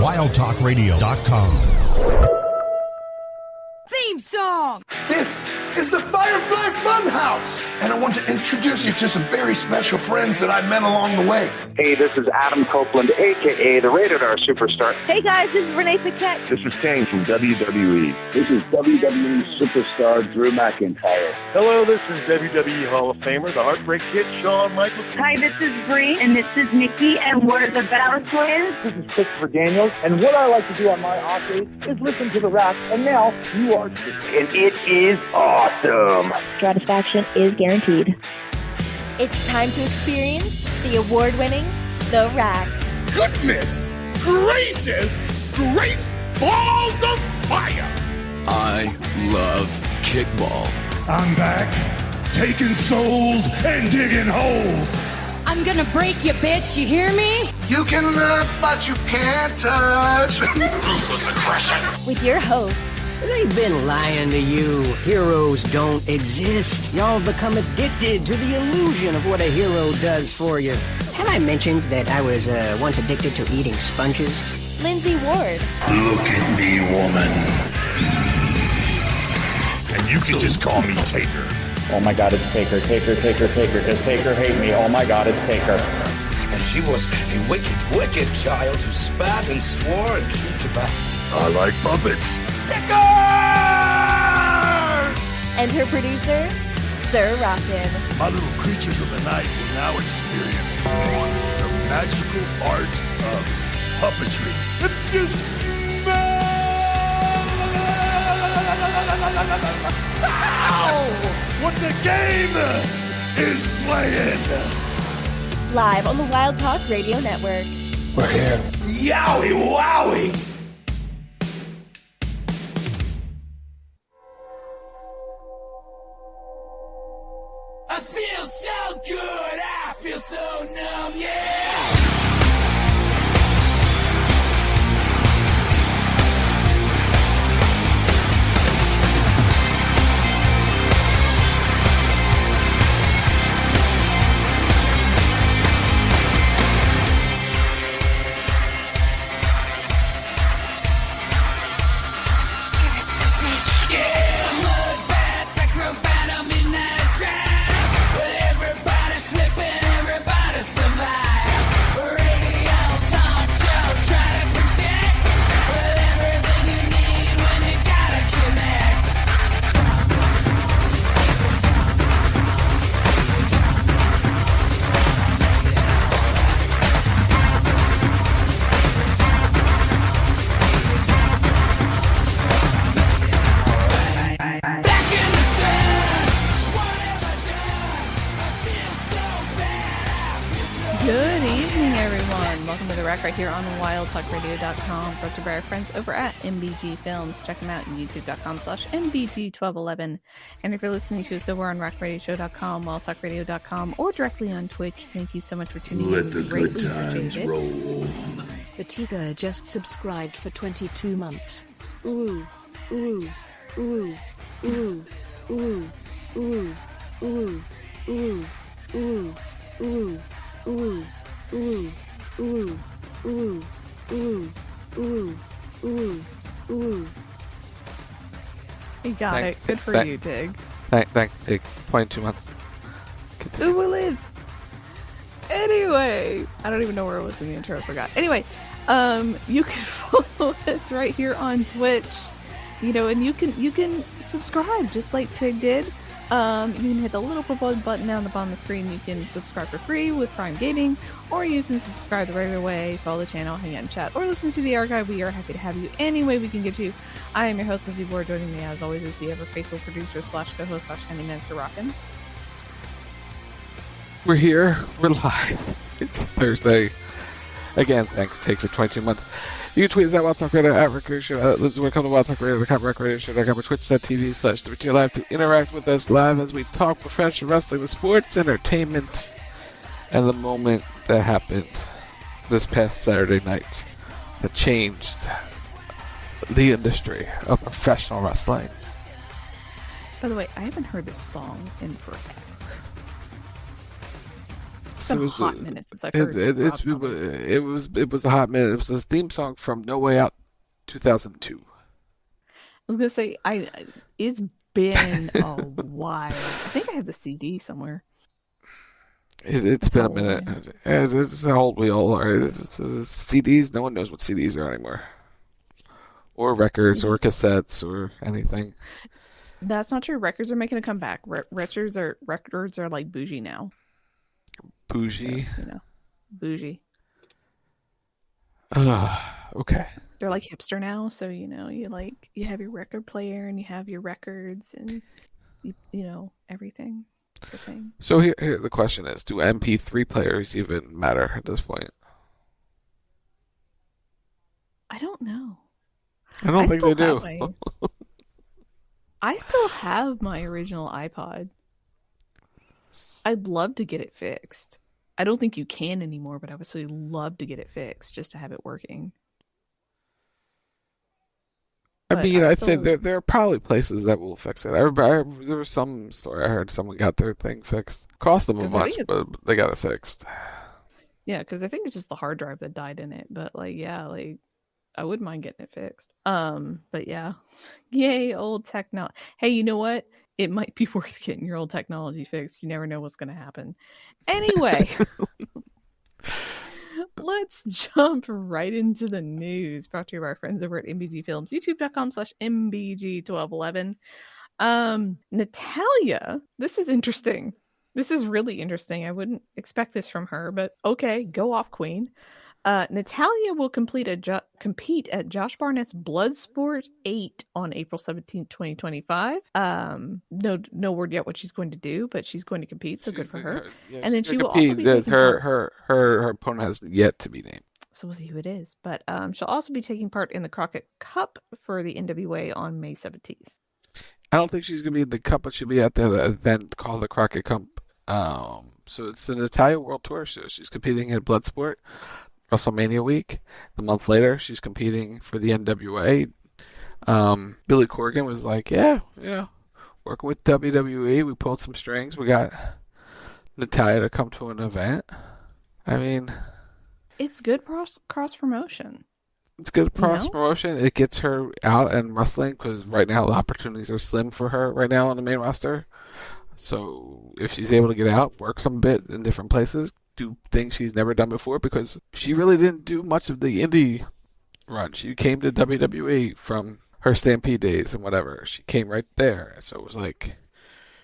wildtalkradio.com. Theme song! This is the Firefly Funhouse, and I want to introduce you to some very special friends that I met along the way. Hey, this is Adam Copeland, a.k.a. the Rated R Superstar. Hey guys, this is Renee Paquette. This is Kane from WWE. This is WWE Superstar Drew McIntyre. Hello, this is WWE Hall of Famer, the Heartbreak Kid, Shawn Michaels. Hi, this is Bree, and this is Nikki, and we're the Battle Twins. This is Christopher Daniels, and what I like to do on my off days is listen to The Rack, and now you are too. And it is awesome. Satisfaction is guaranteed. It's time to experience the award-winning The Rack. Goodness gracious, great balls of fire! I love kickball. I'm back, taking souls and digging holes. I'm gonna break you, bitch, you hear me? You can look, but you can't touch. Ruthless aggression. With your host, They've been lying to you. Heroes don't exist. Y'all become addicted to the illusion of what a hero does for you. Have I mentioned that I was once addicted to eating sponges? Lindsey Ward. Look at me, woman. And you can just call me Taker. Oh my God, it's Taker, Taker, Taker, Taker. Does Taker hate me? Oh my God, it's Taker. And she was a wicked, wicked child who spat and swore and chewed tobacco. I like puppets. Stickers! And her producer, Sir Rockin. My little creatures of the night will now experience the magical art of puppetry. If you smell what the game is playing. Live on the Wild Talk Radio Network. We're here. Yowie wowie! I feel so good, I feel so numb, yeah! Right here on wildtalkradio.com, brought to you by our friends over at MBG Films. Check them out at youtube.com/MBG1211. And if you're listening to us over on rockradioshow.com, wildtalkradio.com, or directly on Twitch, thank you so much for tuning in. Let the good times roll. Batiga just subscribed for 22 months. Ooh, ooh, ooh, ooh, ooh, ooh, ooh, ooh, ooh, ooh, ooh, ooh, ooh. Ooh, ooh, ooh, ooh, ooh. You got it. Good for you, Tig. Thanks, Tig. 22 months. Who lives? Anyway, I don't even know where it was in the intro. I forgot. Anyway, you can follow us right here on Twitch. And you can subscribe just like Tig did. You can hit the little purple button down the bottom of the screen. You can subscribe for free with Prime Gaming, or you can subscribe the regular way, follow the channel, hang out and chat, or listen to the archive. We are happy to have you any way we can get you. I am your host, Lindsey Ward. Joining me, as always, is the ever-faithful producer / co-host / handyman, Sir Rockin. We're here. We're live. It's Thursday. Again, thanks, Take, for 22 months. You can tweet us at Wild Talk Radio, at Rec Radio Show. When it comes to Wild Talk Radio, RecRadioShow.com, or Twitch.tv/WTR Live to interact with us live as we talk professional wrestling, the sports, entertainment, and the moment that happened this past Saturday night that changed the industry of professional wrestling. By the way, I haven't heard this song in forever. minutes. It's It was a hot minute since I've heard it was a hot minute. It was a theme song from No Way Out 2002. I was gonna say it's been a while. I think I have the CD somewhere. It's been a minute. It's how old we all are. It's CDs. No one knows what CDs are anymore, or records, or cassettes, or anything. That's not true. Records are making a comeback. Records are like bougie now. Bougie. So, bougie. Okay. They're like hipster now, so you have your record player and you have your records and everything. It's a thing. So here the question is: do MP3 players even matter at this point? I don't know. I don't think they do. I still have my original iPod. I'd love to get it fixed. I don't think you can anymore, but I would still love to get it fixed just to have it working. I mean, I think there are probably places that will fix it. There was some story I heard someone got their thing fixed. Cost them a bunch, but they got it fixed. Yeah, because I think it's just the hard drive that died in it. But I wouldn't mind getting it fixed. But yeah, yay, old technology. Hey, you know what? It might be worth getting your old technology fixed. You never know what's going to happen. Anyway. Let's jump right into the news brought to you by our friends over at MBG Films, youtube.com/MBG1211. Natalia, this is interesting. This is really interesting. I wouldn't expect this from her, but okay, go off, queen. Natalia will compete at Josh Barnett's Bloodsport 8 on April 17th, 2025. No word yet what she's going to do, but she's going to compete, so good for her. And then she will also be taking her opponent has yet to be named. So we'll see who it is. But she'll also be taking part in the Crockett Cup for the NWA on May 17th. I don't think she's going to be in the Cup, but she'll be at the event called the Crockett Cup. So it's the Natalia World Tour show. She's competing in Bloodsport. WrestleMania week. The month later, she's competing for the NWA. Billy Corgan was like, working with WWE, we pulled some strings. We got Natalia to come to an event. I mean, it's good cross promotion. It's good cross promotion. It gets her out and wrestling because right now the opportunities are slim for her right now on the main roster. So if she's able to get out, work some bit in different places, do things she's never done before, because she really didn't do much of the indie run. She came to WWE from her Stampede days and whatever. She came right there. So it was like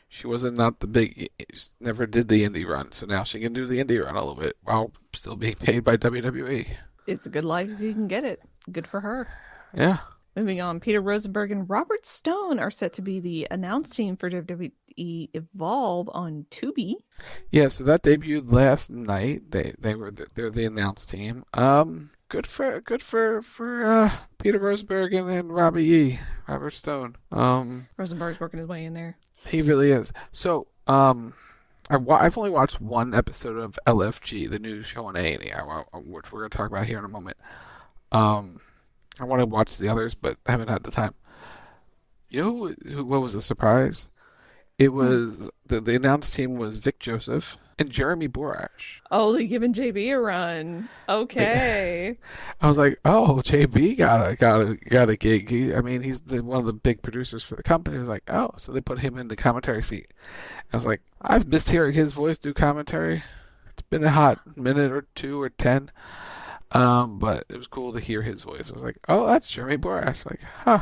she wasn't not the big, never did the indie run. So now she can do the indie run a little bit while still being paid by WWE. It's a good life if you can get it. Good for her. Yeah. Moving on, Peter Rosenberg and Robert Stone are set to be the announce team for WWE Evolve on Tubi. Yeah, so that debuted last night. They're the announce team. Good for Peter Rosenberg and Robert Stone. Rosenberg's working his way in there. He really is. So I've only watched one episode of LFG, the new show on A&E, which we're going to talk about here in a moment. I want to watch the others, but I haven't had the time. You know what was a surprise? It was the announced team was Vic Joseph and Jeremy Borash. Oh, they're giving JB a run. Okay. I was like, oh, JB got a gig. He's one of the big producers for the company. I was like, oh, so they put him in the commentary seat. I was like, I've missed hearing his voice do commentary. It's been a hot minute or 2 or 10. But it was cool to hear his voice. I was like, oh, that's Jeremy Borash. Like, huh.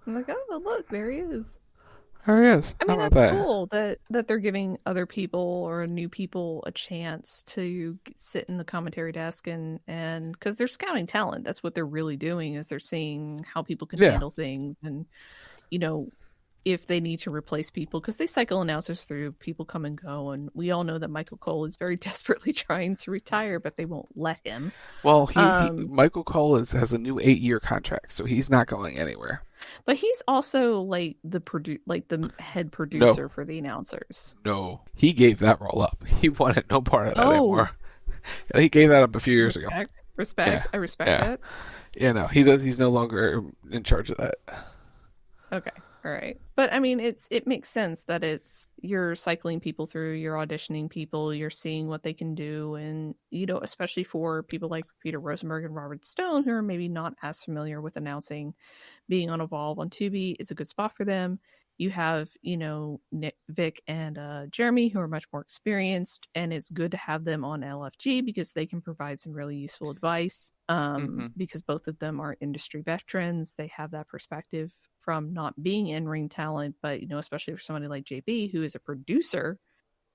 I'm like, oh, look, there he is. There he is. I mean, that's cool that they're giving other people or new people a chance to sit in the commentary desk and because they're scouting talent. That's what they're really doing, is they're seeing how people can handle things and, if they need to replace people, because they cycle announcers through, people come and go, and we all know that Michael Cole is very desperately trying to retire, but they won't let him. Well, Michael Cole has a new 8-year contract, so he's not going anywhere. But he's also like the head producer for the announcers. No, he gave that role up. He wanted no part of that anymore. He gave that up a few years ago. Respect. Yeah. I respect that. Yeah, no, he does. He's no longer in charge of that. Okay. Right. But I mean, it makes sense that you're cycling people through, you're auditioning people, you're seeing what they can do. And, especially for people like Peter Rosenberg and Robert Stone, who are maybe not as familiar with announcing, being on Evolve on Tubi is a good spot for them. You have, Nick, Vic, and Jeremy, who are much more experienced, and it's good to have them on LFG because they can provide some really useful advice. Because both of them are industry veterans, they have that perspective from not being in-ring talent, but especially for somebody like JB, who is a producer,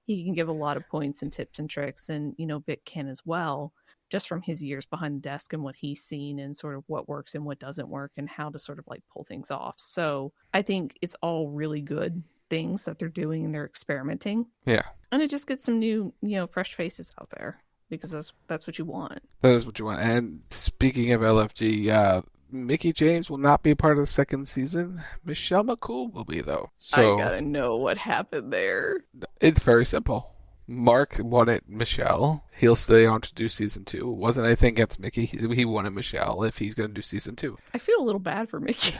he can give a lot of points and tips and tricks, and Vic can as well, just from his years behind the desk and what he's seen and sort of what works and what doesn't work and how to sort of like pull things off. So I think it's all really good things that they're doing and they're experimenting. Yeah. And it just gets some new, fresh faces out there because that's what you want. That is what you want. And speaking of LFG, Mickie James will not be part of the second season. Michelle McCool will be, though. So I gotta know what happened there. It's very simple. Mark wanted Michelle. He'll stay on to do season 2. It wasn't anything against Mickie. He wanted Michelle if he's going to do season 2. I feel a little bad for Mickie.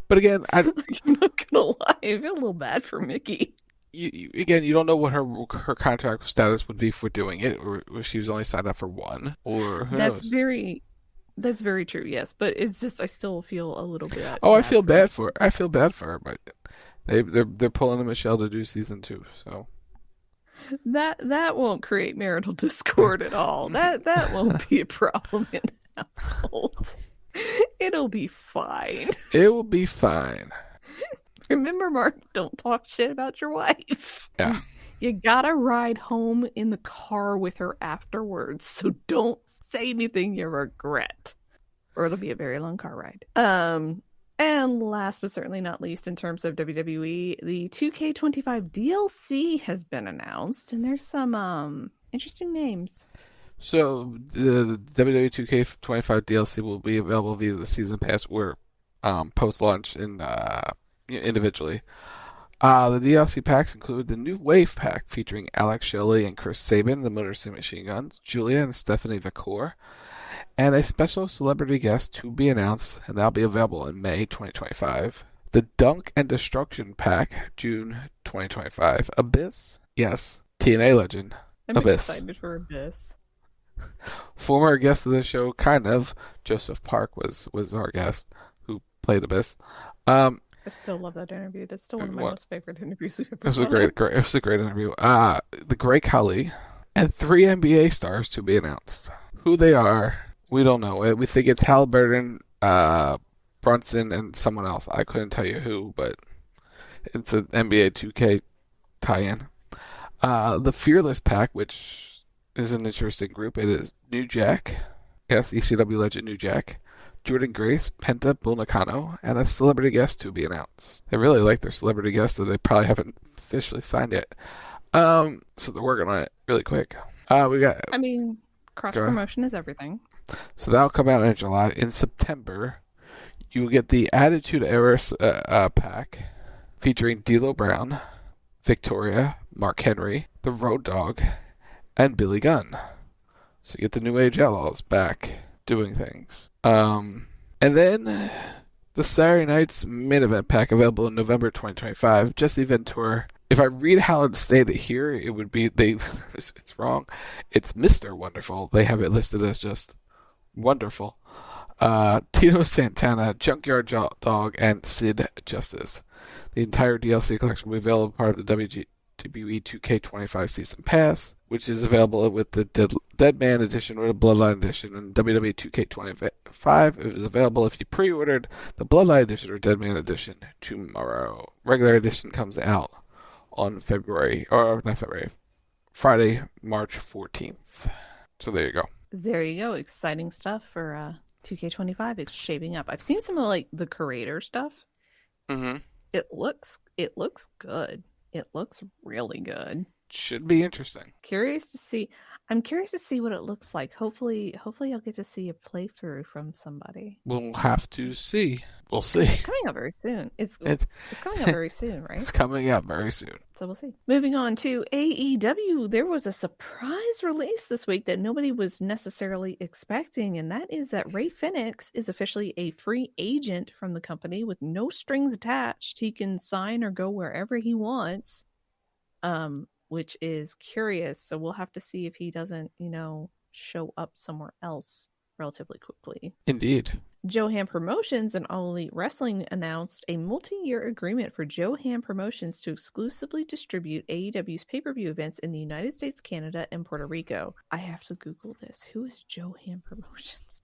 But again, I'm not gonna lie. I feel a little bad for Mickie. You don't know what her contract status would be for doing it, or if she was only signed up for one, or who knows? That's very true. Yes, but it's just I still feel a little bit. Oh, I feel bad for her. I feel bad for her, but they're pulling a Michelle to do season 2, so. That won't create marital discord at all. That won't be a problem in the household. It'll be fine. It will be fine. Remember, Mark, don't talk shit about your wife. Yeah. You gotta ride home in the car with her afterwards, so don't say anything you regret, or it'll be a very long car ride. And last but certainly not least, in terms of WWE, the 2K25 DLC has been announced, and there's some interesting names. So the WWE 2K25 DLC will be available via the Season Pass or post-launch individually. The DLC packs include the new Wave pack featuring Alex Shelley and Chris Sabin, the Motor City Machine Guns, Julia and Stephanie Vacour, and a special celebrity guest to be announced, and that'll be available in May 2025. The Dunk and Destruction pack, June 2025. Abyss, yes, TNA legend, I'm Abyss. Excited for Abyss. Former guest of the show, kind of, Joseph Park was our guest who played Abyss. I still love that interview. That's still one of my most favorite interviews we've ever done. It was a great interview. The Great Khali and 3 NBA stars to be announced. Who they are, we don't know. We think it's Halliburton, Brunson, and someone else. I couldn't tell you who, but it's an NBA 2K tie-in. The Fearless pack, which is an interesting group. It is New Jack, yes, ECW legend New Jack, Jordan Grace, Penta, Bull Nakano, and a celebrity guest to be announced. They really like their celebrity guest that they probably haven't officially signed yet. So they're working on it really quick. Cross promotion is everything. So that'll come out in July. In September, you will get the Attitude Era pack featuring D'Lo Brown, Victoria, Mark Henry, the Road Dogg, and Billy Gunn. So you get the New Age Outlaws back doing things. And then the Saturday Night's main event pack available in November 2025. Jesse Ventura. If I read how it's stated here, it would be it's wrong. It's Mr. Wonderful. They have it listed as just Wonderful. Tito Santana, Junkyard Dog, and Sid Justice. The entire DLC collection will be available part of the WWE 2K25 Season Pass, which is available with the Deadman Edition or the Bloodline Edition. And WWE 2K25 is available if you pre-ordered the Bloodline Edition or Deadman Edition tomorrow. Regular Edition comes out on Friday, March 14th. So there you go. There you go. Exciting stuff for 2K25. It's shaping up. I've seen some of the creator stuff. Mm-hmm. It looks good. It looks really good. Should be interesting. Curious to see. I'm curious to see what it looks like. Hopefully I'll get to see a playthrough from somebody. We'll have to see. We'll see. It's coming up very soon. It's coming up very soon, right? It's coming up very soon. So we'll see. Moving on to AEW, there was a surprise release this week that nobody was necessarily expecting, and that is that Rey Fenix is officially a free agent from the company with no strings attached. He can sign or go wherever he wants, which is curious. So we'll have to see if he doesn't, show up somewhere else relatively quickly. Indeed. Johan Promotions and All Elite Wrestling announced a multi-year agreement for Johan Promotions to exclusively distribute AEW's pay-per-view events in the United States, Canada, and Puerto Rico. I have to Google this. Who is Johan Promotions?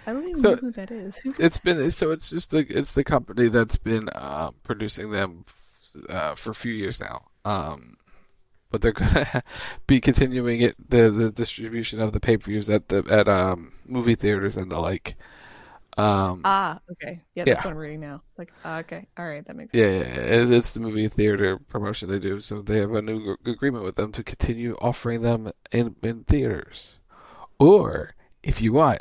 I don't even know who that is. It's the company that's been producing them for a few years now. But they're gonna be continuing the distribution of the pay-per-views at movie theaters and the like. Okay. Yeah, that's what I'm reading now. It's like, okay, all right, that makes sense. Yeah, it's the movie theater promotion they do. So they have a new agreement with them to continue offering them in theaters. Or if you want,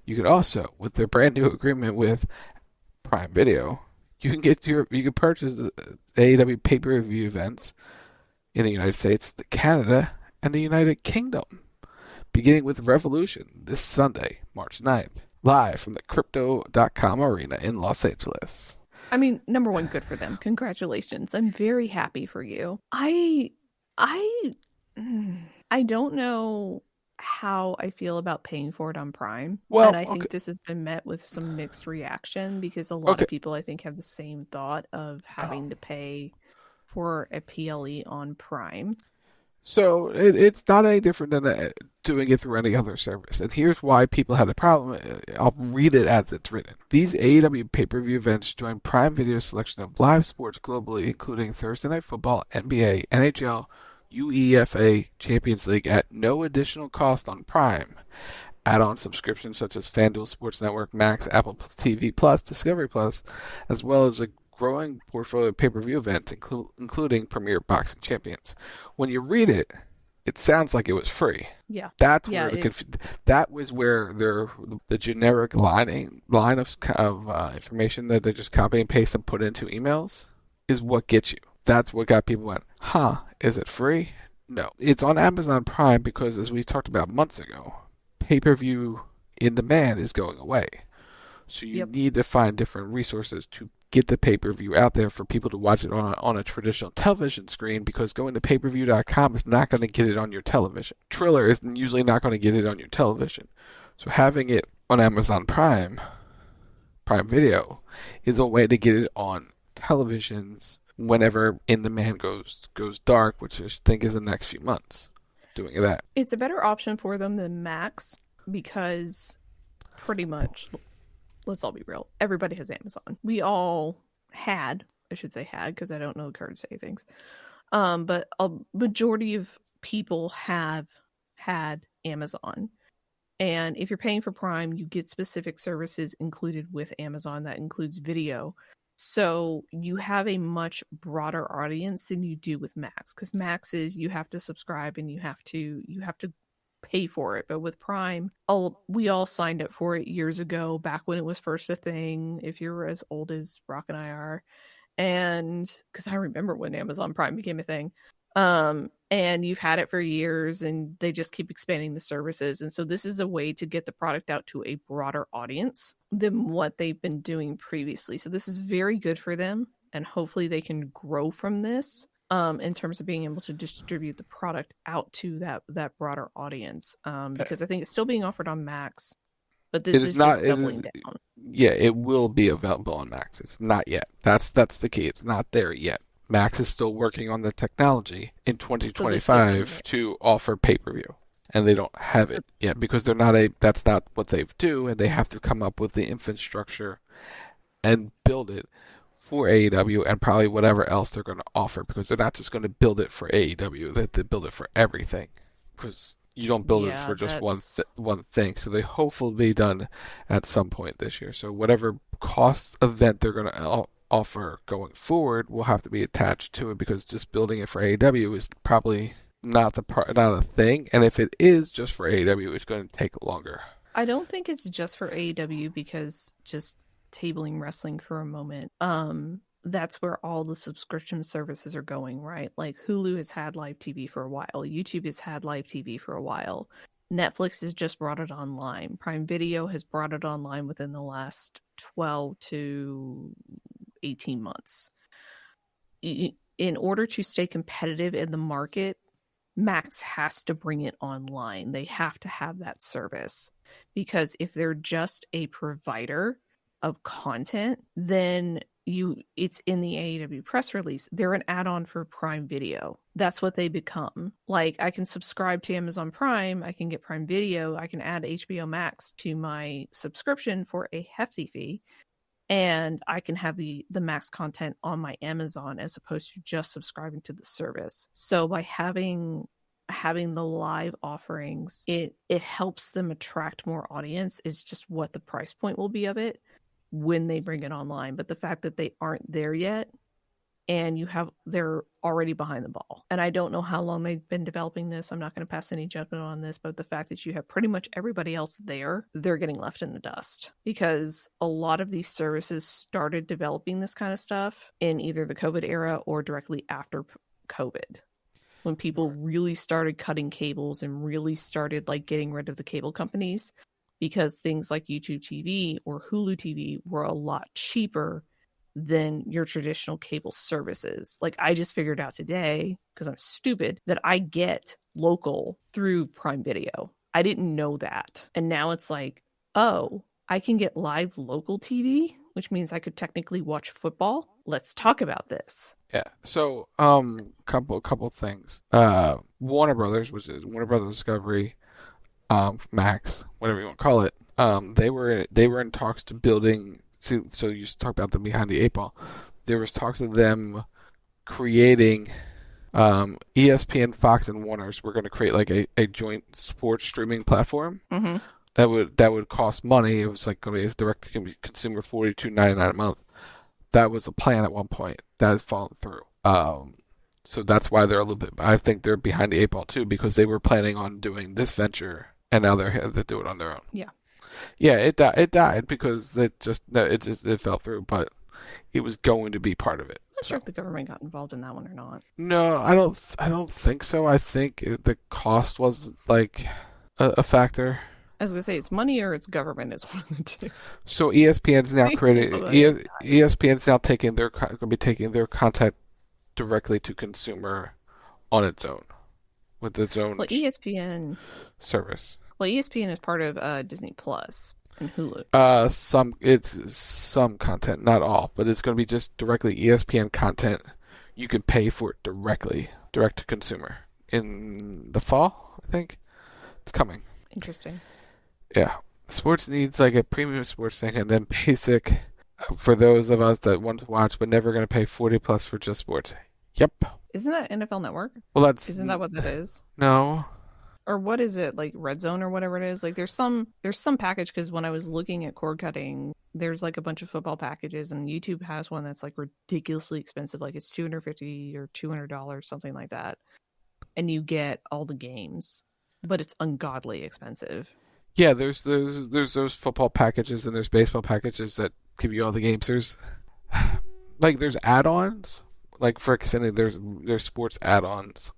you could also, with their brand new agreement with Prime Video, you can purchase the AEW pay-per-view events in the United States, Canada, and the United Kingdom, beginning with Revolution this Sunday, March 9th, live from the Crypto.com Arena in Los Angeles. I mean, number one, good for them. Congratulations. I'm very happy for you. I don't know how I feel about paying for it on Prime. Well, and I think this has been met with some mixed reaction because a lot of people, I think, have the same thought of having to pay for a PLE on Prime. So it's not any different than doing it through any other service. And here's why people had a problem. I'll read it as it's written. These AEW pay-per-view events join Prime Video's selection of live sports globally, including Thursday Night Football, NBA, NHL, UEFA, Champions League at no additional cost on Prime. Add-on subscriptions such as FanDuel Sports Network, Max, Apple TV Plus, Discovery Plus, as well as a growing portfolio of pay-per-view events, including Premier Boxing Champions. When you read it, it sounds like it was free. Yeah, that's where that was where the generic line of information that they just copy and paste and put into emails is what gets you. That's what got people went, is it free? No, it's on Amazon Prime because, as we talked about months ago, pay-per-view in demand is going away. So you need to find different resources to get the pay-per-view out there for people to watch it on a traditional television screen, because going to payperview.com is not going to get it on your television. Triller is usually not going to get it on your television. So having it on Amazon Prime Video, is a way to get it on televisions whenever in demand goes dark, which I think is the next few months. Doing that. It's a better option for them than Max because pretty much, let's all be real, everybody has Amazon. We all had, I should say had, because I don't know the card to say things. But a majority of people have had Amazon. And if you're paying for Prime, you get specific services included with Amazon. That includes video. So you have a much broader audience than you do with Max, because Max is you have to subscribe and you have to pay for it. But with Prime, we all signed up for it years ago, back when it was first a thing, if you're as old as Rock and I are. And because I remember when Amazon Prime became a thing. And you've had it for years and they just keep expanding the services. And so this is a way to get the product out to a broader audience than what they've been doing previously. So this is very good for them. And hopefully they can grow from this in terms of being able to distribute the product out to that broader audience. Because I think it's still being offered on Max, but this is just doubling down. Yeah, it will be available on Max. It's not yet. That's the key. It's not there yet. Max is still working on the technology in 2025 to offer pay-per-view, and they don't have it yet because that's not what they do, and they have to come up with the infrastructure and build it for AEW and probably whatever else they're going to offer, because they're not just going to build it for AEW, they build it for everything, because you don't build it for just one thing. So they hopefully be done at some point this year. So whatever cost event they're going to offer going forward will have to be attached to it, because just building it for AEW is probably not a thing, and if it is just for AEW, it's going to take longer. I don't think it's just for AEW because just tabling wrestling for a moment. That's where all the subscription services are going, right? Like Hulu has had live TV for a while. YouTube has had live TV for a while. Netflix has just brought it online. Prime Video has brought it online within the last 12 to 18 months. In order to stay competitive in the market, Max has to bring it online. They have to have that service, because if they're just a provider of content, then it's in the AEW press release. They're an add-on for Prime Video. That's what they become. Like, I can subscribe to Amazon Prime, I can get Prime Video, I can add HBO Max to my subscription for a hefty fee, and I can have the Max content on my Amazon as opposed to just subscribing to the service. So by having the live offerings, it helps them attract more audience. Is just what the price point will be of it when they bring it online. But the fact that they aren't there yet, and they're already behind the ball. And I don't know how long they've been developing this. I'm not going to pass any judgment on this, but the fact that you have pretty much everybody else there, they're getting left in the dust, because a lot of these services started developing this kind of stuff in either the COVID era or directly after COVID, when people really started cutting cables and really started like getting rid of the cable companies, because things like YouTube TV or Hulu TV were a lot cheaper than your traditional cable services. Like, I just figured out today, because I'm stupid, that I get local through Prime Video. I didn't know that. And now it's like, oh, I can get live local TV, which means I could technically watch football. Let's talk about this. Yeah. So, couple things. Warner Brothers, which is Warner Brothers Discovery, Max, whatever you want to call it. They were in talks to building. So you talk about them behind the eight ball. There was talks of them creating ESPN, Fox, and Warner's. We're going to create like a joint sports streaming platform. Mm-hmm. That would cost money. It was like going to be direct to consumer, $42.99 a month. That was a plan at one point. That has fallen through. So that's why they're a little bit. I think they're behind the eight ball too, because they were planning on doing this venture, and now they do it on their own. Yeah. Yeah, it died because it fell through, but it was going to be part of it. I'm not sure if the government got involved in that one or not. No, I don't think so. I think the cost was like a factor. I was gonna say, it's money or it's government is one of the two. So ESPN's now ESPN's now going to be taking their content directly to consumer on its own, with its own ESPN service. Well, ESPN is part of Disney Plus and Hulu. It's some content, not all, but it's going to be just directly ESPN content. You can pay for it direct to consumer in the fall. I think it's coming. Interesting. Yeah, sports needs like a premium sports thing, and then basic for those of us that want to watch but never going to pay $40+ for just sports. Yep. Isn't that NFL Network? Well, isn't that what that is? No. Or what is it, like Red Zone or whatever it is? Like there's some package, because when I was looking at cord cutting, there's like a bunch of football packages, and YouTube has one that's like ridiculously expensive, like it's $250 or $200, something like that, and you get all the games, but it's ungodly expensive. Yeah, there's those football packages and there's baseball packages that give you all the games. There's add-ons, like for Xfinity, there's sports add-ons,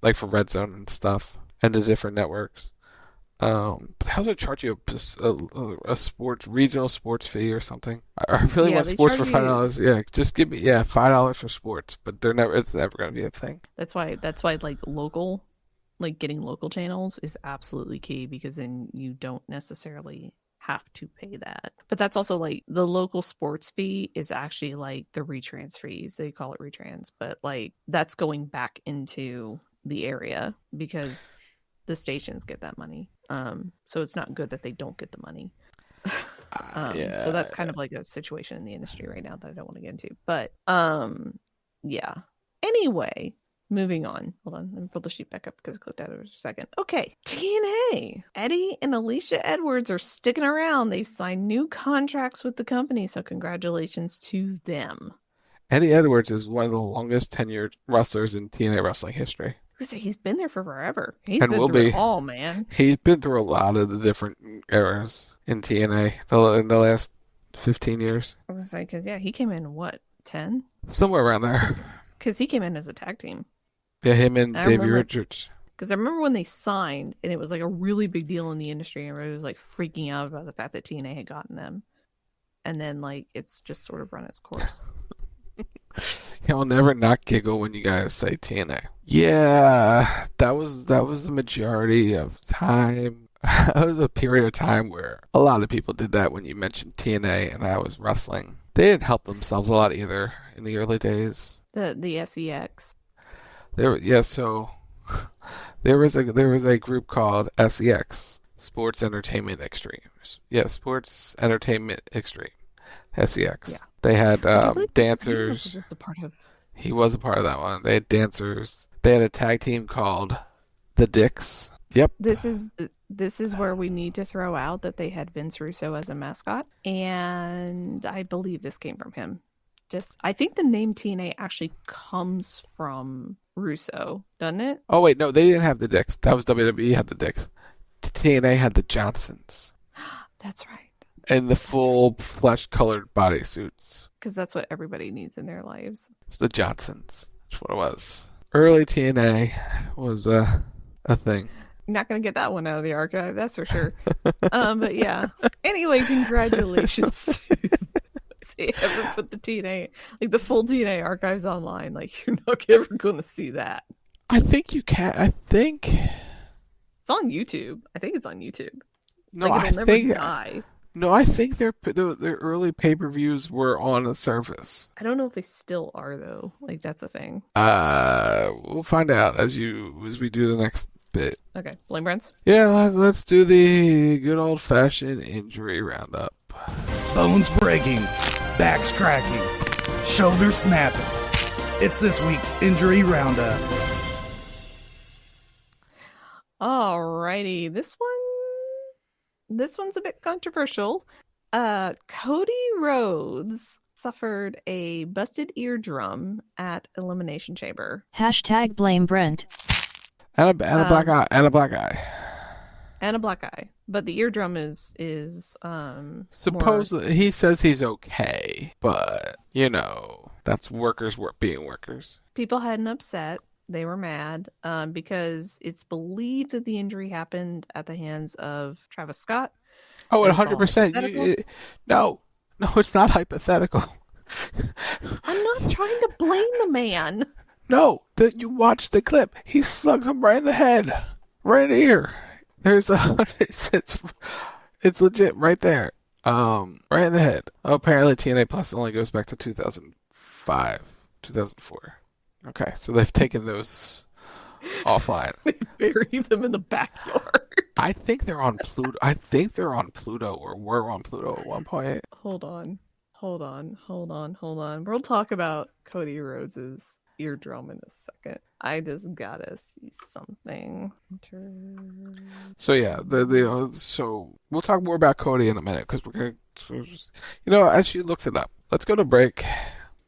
like for Red Zone and stuff, and the different networks. But how does it charge you a regional sports fee or something? I really want sports for $5. Yeah, just give me $5 for sports, but it's never going to be a thing. That's why getting local channels is absolutely key, because then you don't necessarily have to pay that. But that's also like the local sports fee is actually like the retrans fees. They call it retrans, but like that's going back into the area because the stations get that money. So it's not good that they don't get the money. So that's kind of like a situation in the industry right now that I don't want to get into. But yeah. Anyway, moving on. Hold on. Let me pull the sheet back up because I clicked out of it for a second. Okay. TNA. Eddie and Alicia Edwards are sticking around. They've signed new contracts with the company, so congratulations to them. Eddie Edwards is one of the longest tenured wrestlers in TNA wrestling history. He's been there for forever. He's and been will through be. it all, man. He's been through a lot of the different eras in TNA in the last 15 years. I was gonna say, because he came in what, 10? Somewhere around there. Because he came in as a tag team. Yeah, him and Davey Richards. Because I remember when they signed, and it was like a really big deal in the industry, and everybody was like freaking out about the fact that TNA had gotten them. And then like it's just sort of run its course. I'll never not giggle when you guys say TNA. Yeah, that was the majority of time. That was a period of time where a lot of people did that when you mentioned TNA and I was wrestling. They didn't help themselves a lot either in the early days. The SEX. So there was a group called SEX, Sports Entertainment Extremes. Yeah, Sports Entertainment Extreme, SEX. Yeah. They had dancers. He was a part of that one. They had dancers. They had a tag team called the Dicks. Yep. This is where we need to throw out that they had Vince Russo as a mascot, and I believe this came from him. I think the name TNA actually comes from Russo, doesn't it? Oh wait, no, they didn't have the Dicks. That was WWE had the Dicks. TNA had the Johnsons. That's right. And the full flesh-colored bodysuits. Because that's what everybody needs in their lives. It's the Johnsons. That's what it was. Early TNA was a thing. You're not going to get that one out of the archive, that's for sure. But yeah. Anyway, congratulations. If they ever put the TNA, like the full TNA archives online, like you're not ever going to see that. I think you can. I think it's on YouTube. I think it's on YouTube. No, like, it'll never die. No, I think their early pay-per-views were on the surface. I don't know if they still are though. Like that's a thing. We'll find out as we do the next bit. Okay, Blame Brands. Yeah, let's do the good old-fashioned injury roundup. Bones breaking, backs cracking, shoulders snapping. It's this week's injury roundup. Alrighty, this one's a bit controversial. Cody Rhodes suffered a busted eardrum at Elimination Chamber. # blame Brent. And a black eye. And a black eye. And a black eye. But the eardrum is supposedly he says he's okay, but that's workers being workers. People had an upset. They were mad because it's believed that the injury happened at the hands of Travis Scott. Oh, 100%. No, it's not hypothetical. I'm not trying to blame the man. No, you watch the clip. He slugs him right in the head, right in the ear. There's it's legit right there, right in the head. Oh, apparently TNA Plus only goes back to 2005, 2004. Okay, so they've taken those offline. They bury them in the backyard. I think they're on Pluto. Or were on Pluto at one point. Hold on. We'll talk about Cody Rhodes' eardrum in a second. I just gotta see something. So yeah, so we'll talk more about Cody in a minute because we're gonna, as she looks it up. Let's go to break.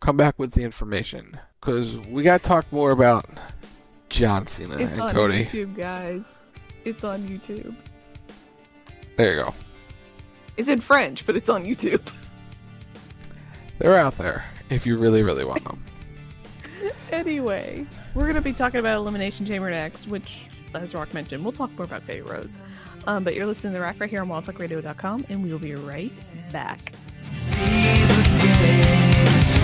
Come back with the information because we got to talk more about John Cena and Cody. It's on YouTube, guys. It's on YouTube. There you go. It's in French, but it's on YouTube. They're out there if you really, really want them. Anyway, we're going to be talking about Elimination Chamber next, which, as Rock mentioned, we'll talk more about Cody Rhodes. But you're listening to The Rack right here on WildTalkRadio.com, and we will be right back. See the things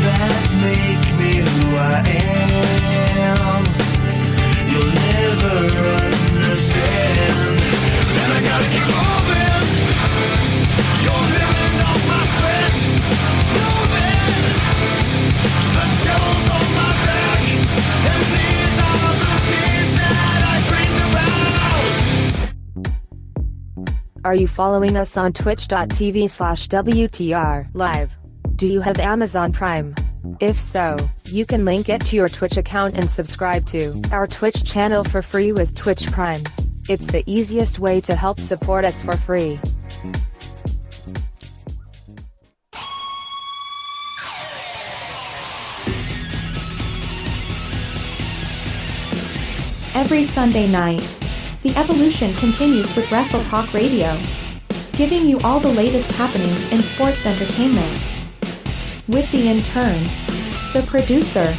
that make me who I am. You'll never understand. And I gotta keep moving. You're living off my sweat. Moving. The devil's on my back. And these are the days that I dreamed about. Are you following us on twitch.tv/WTR live? Do you have Amazon Prime? If so, you can link it to your Twitch account and subscribe to our Twitch channel for free with Twitch Prime. It's the easiest way to help support us for free. Every Sunday night, the evolution continues with Wrestle Talk Radio, giving you all the latest happenings in sports entertainment. With the intern, the producer,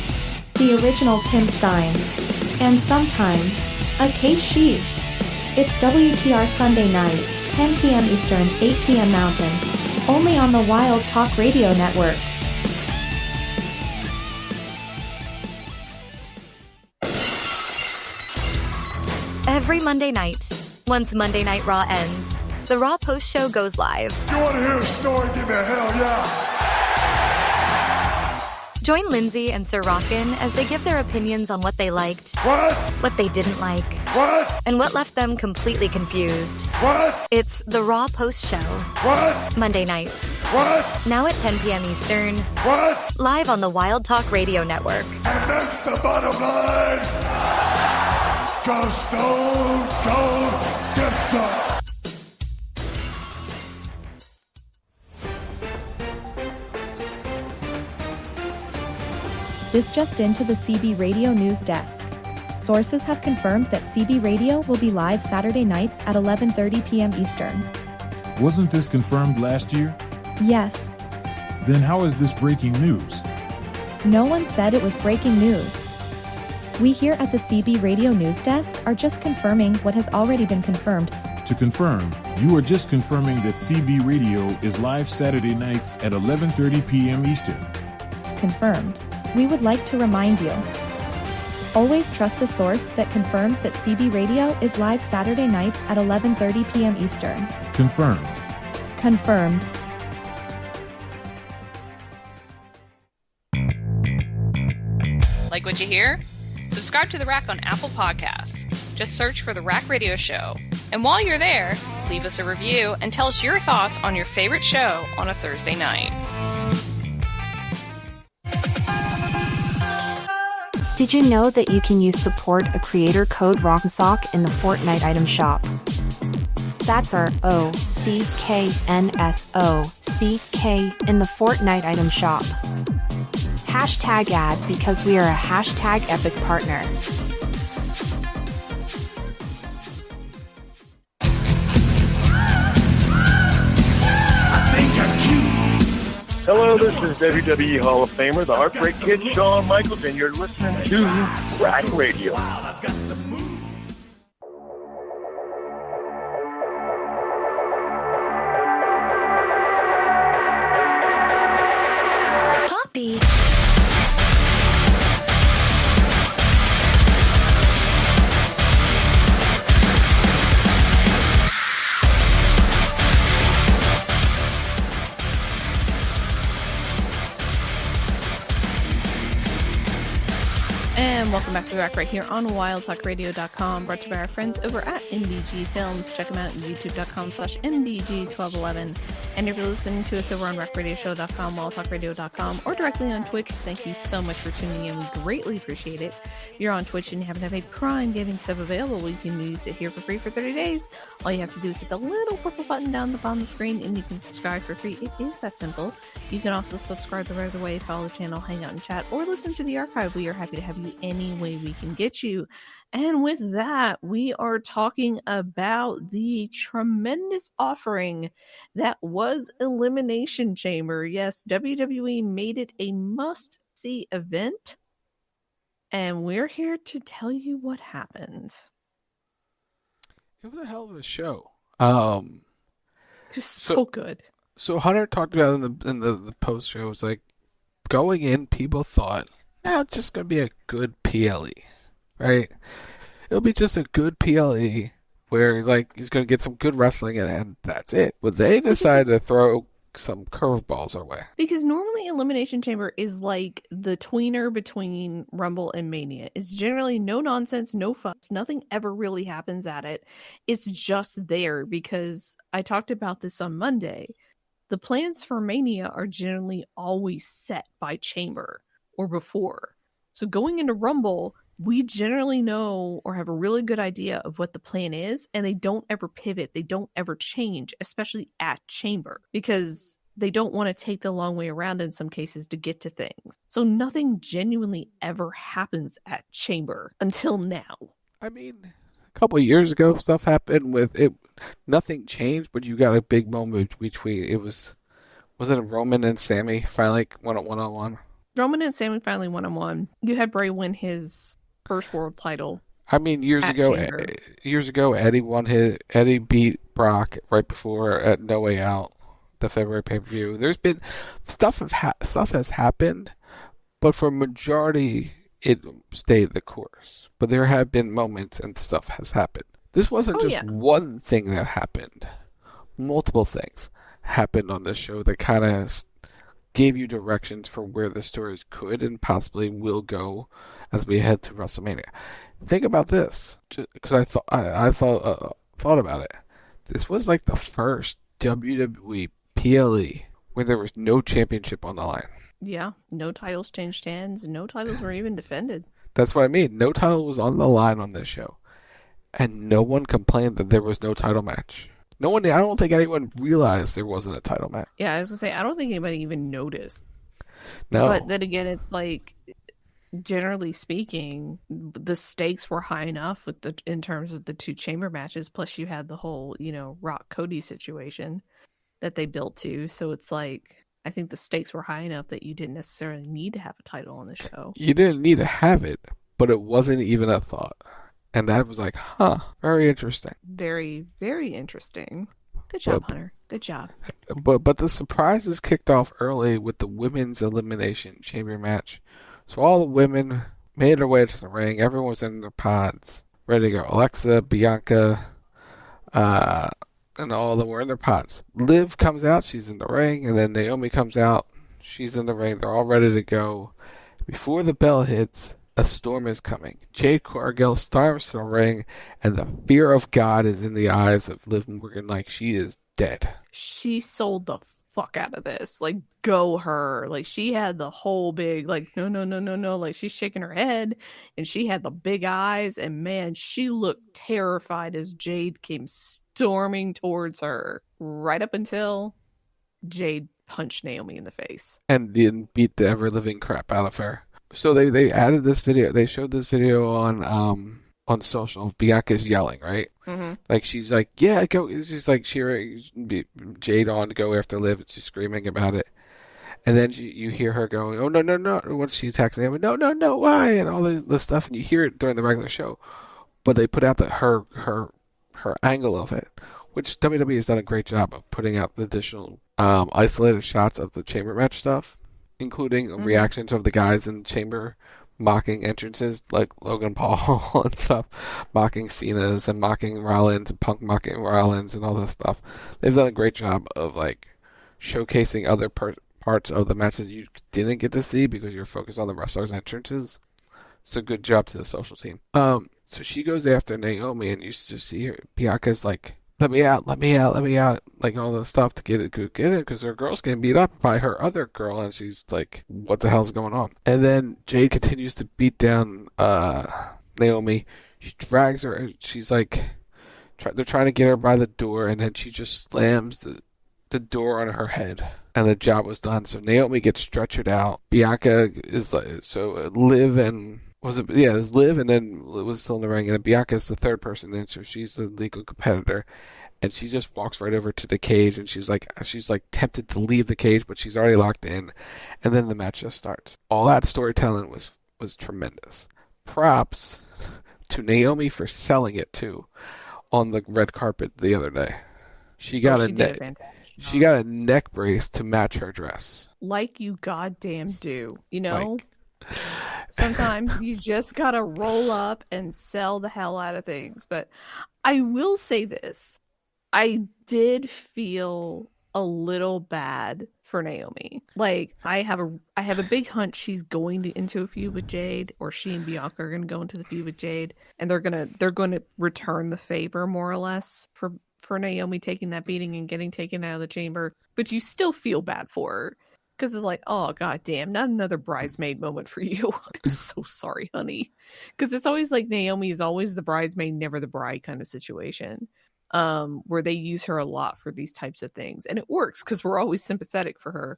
the original Tim Stein, and sometimes, a K-Sheep. It's WTR Sunday night, 10 p.m. Eastern, 8 p.m. Mountain, only on the Wild Talk Radio Network. Every Monday night, once Monday Night Raw ends, the Raw Post Show goes live. You want to hear a story? Give me a hell yeah. Join Lindsey and Sir Rockin as they give their opinions on what they liked, what they didn't like, and what left them completely confused. It's the Raw Post Show. Monday nights. Now at 10 p.m. Eastern. Live on the Wild Talk Radio Network. And that's the bottom line. Go Stone Cold Simpson. This just into the CB Radio News Desk. Sources have confirmed that CB Radio will be live Saturday nights at 11:30 p.m. Eastern. Wasn't this confirmed last year? Yes. Then how is this breaking news? No one said it was breaking news. We here at the CB Radio News Desk are just confirming what has already been confirmed. To confirm, you are just confirming that CB Radio is live Saturday nights at 11:30 p.m. Eastern. Confirmed. We would like to remind you. Always trust the source that confirms that CB Radio is live Saturday nights at 11:30 p.m. Eastern. Confirmed. Confirmed. Like what you hear? Subscribe to The Rack on Apple Podcasts. Just search for The Rack Radio Show. And while you're there, leave us a review and tell us your thoughts on your favorite show on a Thursday night. Did you know that you can use support a creator code ROCKNSOCK in the Fortnite item shop? That's our OCKNSOCK in the Fortnite item shop. Hashtag ad because we are a hashtag epic partner. Hello, this is WWE Hall of Famer, the Heartbreak Kid, Shawn Michaels, and you're listening to Rack Radio. Poppy. And welcome back to The Rack right here on WildTalkRadio.com, brought to you by our friends over at MBG Films. Check them out at youtube.com/MBG1211. And if you're listening to us over on RackRadioshow.com, WildTalkRadio.com, or directly on Twitch, thank you so much for tuning in. We greatly appreciate it. If you're on Twitch and you happen to have a Prime Gaming sub available, you can use it here for free for 30 days. All you have to do is hit the little purple button down the bottom of the screen and you can subscribe for free. It is that simple. You can also subscribe the regular way, follow the channel, hang out and chat, or listen to the archive. We are happy to have you any way we can get you. And with that, we are talking about the tremendous offering that was Elimination Chamber. Yes, WWE made it a must-see event. And we're here to tell you what happened. It was a hell of a show. It was so good. So Hunter talked about in the post show, it was like going in, people thought, it's just gonna be a good PLE, right? It'll be just a good PLE where like he's gonna get some good wrestling and that's it. But they decided to throw some curveballs our way. Because normally Elimination Chamber is like the tweener between Rumble and Mania. It's generally no nonsense, no fuss. Nothing ever really happens at it. It's just there because I talked about this on Monday. The plans for Mania are generally always set by Chamber or before. So going into Rumble, we generally know or have a really good idea of what the plan is, and they don't ever pivot. They don't ever change, especially at Chamber, because they don't want to take the long way around in some cases to get to things. So nothing genuinely ever happens at Chamber until now. I mean, a couple of years ago, stuff happened with it. Nothing changed, but you got a big moment between. Was it Roman and Sami finally went at 1-on-1? Roman and Sami finally 1-on-1. You had Bray win his first world title. I mean, years ago, Eddie beat Brock right before at No Way Out, the February pay-per-view. There's been stuff has happened, but for majority, it stayed the course. But there have been moments and stuff has happened. This wasn't one thing that happened. Multiple things happened on this show that kind of gave you directions for where the stories could and possibly will go as we head to WrestleMania. Think about this, because I thought about it. This was like the first WWE PLE where there was no championship on the line. Yeah, no titles changed hands, and no titles were even defended. That's what I mean. No title was on the line on this show, and no one complained that there was no title match. I don't think anyone realized there wasn't a title match. Yeah, I was gonna say, I don't think anybody even noticed. No. But then again, it's like, generally speaking, the stakes were high enough in terms of the 2 chamber matches. Plus, you had the whole, Rock Cody situation that they built to. So it's like, I think the stakes were high enough that you didn't necessarily need to have a title on the show. You didn't need to have it, but it wasn't even a thought. And that was like, very interesting. Very, very interesting. Good job, Hunter. Good job. But the surprises kicked off early with the women's Elimination Chamber match. So all the women made their way to the ring. Everyone was in their pods, ready to go. Alexa, Bianca, and all of them were in their pods. Liv comes out, she's in the ring, and then Naomi comes out, she's in the ring. They're all ready to go. Before the bell hits, a storm is coming. Jade Cargill storms to the ring, and the fear of God is in the eyes of Liv Morgan, like she is dead. She sold the fuck out of this. Like, go her. Like, she had the whole big, like, no. Like, she's shaking her head, and she had the big eyes, and man, she looked terrified as Jade came storming towards her. Right up until Jade punched Naomi in the face. And then beat the ever-living crap out of her. So they added this video. They showed this video on social of Bianca's yelling, right? Mm-hmm. Like, she's like, yeah, go. She's like cheering Jade on to go after Liv, and she's screaming about it. And then you hear her going, oh, no. Once she attacks Naomi, no, why? And all this stuff, and you hear it during the regular show. But they put out her angle of it, which WWE has done a great job of putting out the additional isolated shots of the chamber match stuff, including reactions of the guys in the chamber mocking entrances like Logan Paul and stuff, mocking Cenas and mocking Rollins and Punk mocking Rollins and all this stuff. They've done a great job of like showcasing other parts of the matches you didn't get to see because you're focused on the wrestlers' entrances. So good job to the social team. So she goes after Naomi, and you just see her. Bianca's like, let me out, like all this stuff to get it, because her girl's getting beat up by her other girl, and she's like, what the hell's going on? And then Jade continues to beat down Naomi. She drags her, and she's like, they're trying to get her by the door, and then she just slams the door on her head, and the job was done. So Naomi gets stretchered out. Bianca is like, so Liv and... it was Liv, and then it was still in the ring, and then Bianca's the third person in, so she's the legal competitor, and she just walks right over to the cage, and she's like tempted to leave the cage, but she's already locked in, and then the match just starts. All that storytelling was tremendous. Props to Naomi for selling it too on the red carpet the other day. She got she got a neck brace to match her dress. Like you goddamn do, Sometimes you just gotta roll up and sell the hell out of things. But I will say this. I did feel a little bad for Naomi. Like, I have a big hunch she's going into a feud with Jade, or she and Bianca are gonna go into the feud with Jade, and they're gonna return the favor more or less for Naomi taking that beating and getting taken out of the chamber. But you still feel bad for her. Because it's like, oh, goddamn, not another bridesmaid moment for you. I'm so sorry, honey. Because it's always like Naomi is always the bridesmaid, never the bride kind of situation. Where they use her a lot for these types of things. And it works because we're always sympathetic for her.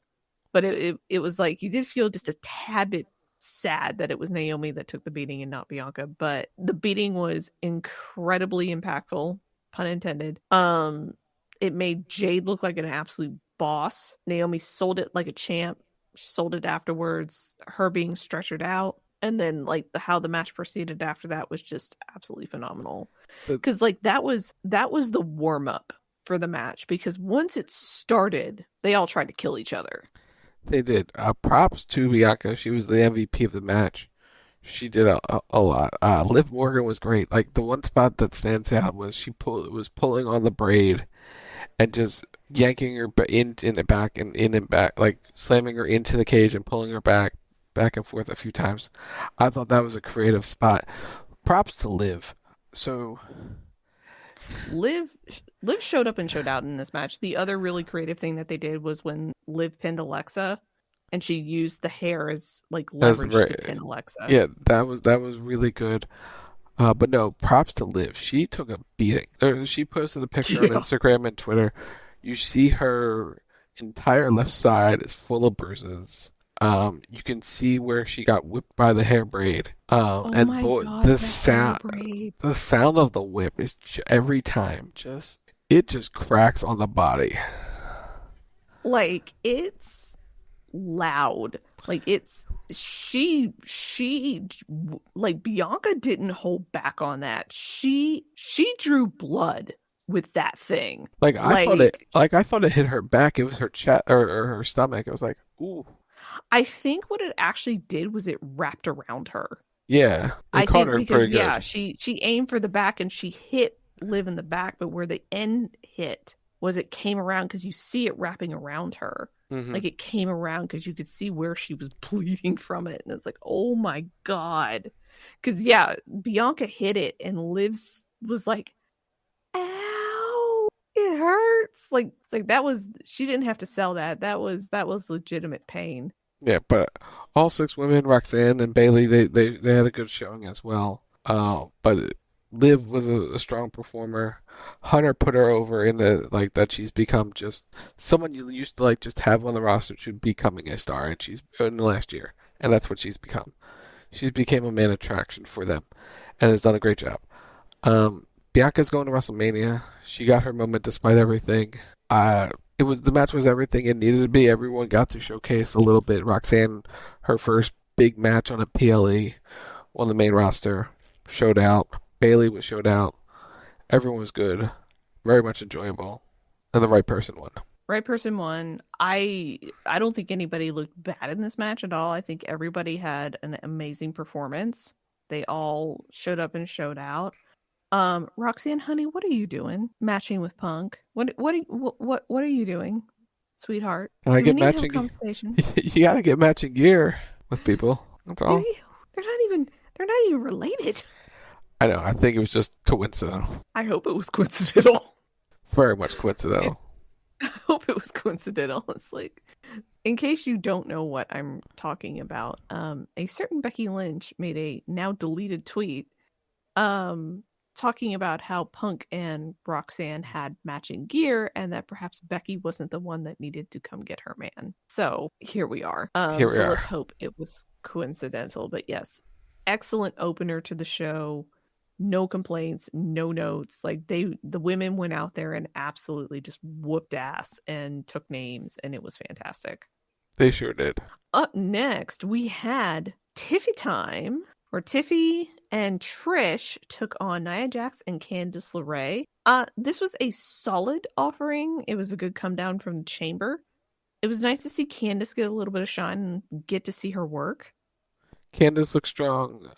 But it was like, you did feel just a tad bit sad that it was Naomi that took the beating and not Bianca, but the beating was incredibly impactful, pun intended. It made Jade look like an absolute boss. Naomi sold it like a champ. She sold it afterwards, her being stretchered out. And then like how the match proceeded after that was just absolutely phenomenal. Because like that was the warm up for the match, because once it started, they all tried to kill each other. They did. Props to Bianca. She was the MVP of the match. She did a lot. Liv Morgan was great. Like the one spot that stands out was she was pulling on the braid and just yanking her in the back and in and back, like slamming her into the cage and pulling her back and forth a few times. I thought that was a creative spot. Props to Liv. So Liv showed up and showed out in this match. The other really creative thing that they did was when Liv pinned Alexa, and she used the hair as like leverage to pin Alexa. Yeah, that was really good. But no, props to Liv. She took a beating. She posted a picture on Instagram and Twitter. You see her entire left side is full of bruises. You can see where she got whipped by the hair braid. And boy, the sound of the whip is every time it just cracks on the body. Like it's loud. Like it's she like Bianca didn't hold back on that. She drew blood with that thing. I thought it hit her back. It was her chest or her stomach. I was like, ooh. I think what it actually did was it wrapped around her. Yeah, I think because she aimed for the back and she hit Liv in the back, but where the end hit was it came around, because you see it wrapping around her. Mm-hmm. Like it came around because you could see where she was bleeding from it, and it's like, oh my god. Because Bianca hit it and Liv was like, ow, it hurts. Like that was, she didn't have to sell that. That was legitimate pain. Yeah, but all 6 women, Roxanne and Bayley, they had a good showing as well. But Liv was a strong performer. Hunter put her over in the that she's become just someone you used to just have on the roster to becoming a star, and she's in the last year, and that's what she's become. She's became a main attraction for them, and has done a great job. Bianca's going to WrestleMania. She got her moment despite everything. The match was everything it needed to be. Everyone got to showcase a little bit. Roxanne, her first big match on a PLE on the main roster, showed out. Bayley was showed out. Everyone was good. Very much enjoyable. And the right person won. Right person won. I don't think anybody looked bad in this match at all. I think everybody had an amazing performance. They all showed up and showed out. Roxanne, honey, what are you doing? Matching with Punk? What are you doing, sweetheart? I get matching. You gotta get matching gear with people. That's all. They're not even related. I know. I think it was just coincidental. I hope it was coincidental. Very much coincidental. I hope it was coincidental. It's like, in case you don't know what I'm talking about, a certain Becky Lynch made a now deleted tweet, talking about how Punk and Roxanne had matching gear, and that perhaps Becky wasn't the one that needed to come get her man. So here we are. Let's hope it was coincidental. But yes, excellent opener to the show. No complaints, no notes. Like the women went out there and absolutely just whooped ass and took names, and it was fantastic. They sure did. Up next, we had Tiffy time, where Tiffy and Trish took on Nia Jax and Candice LeRae. This was a solid offering. It was a good come down from the chamber. It was nice to see Candice get a little bit of shine and get to see her work. Candice looked strong.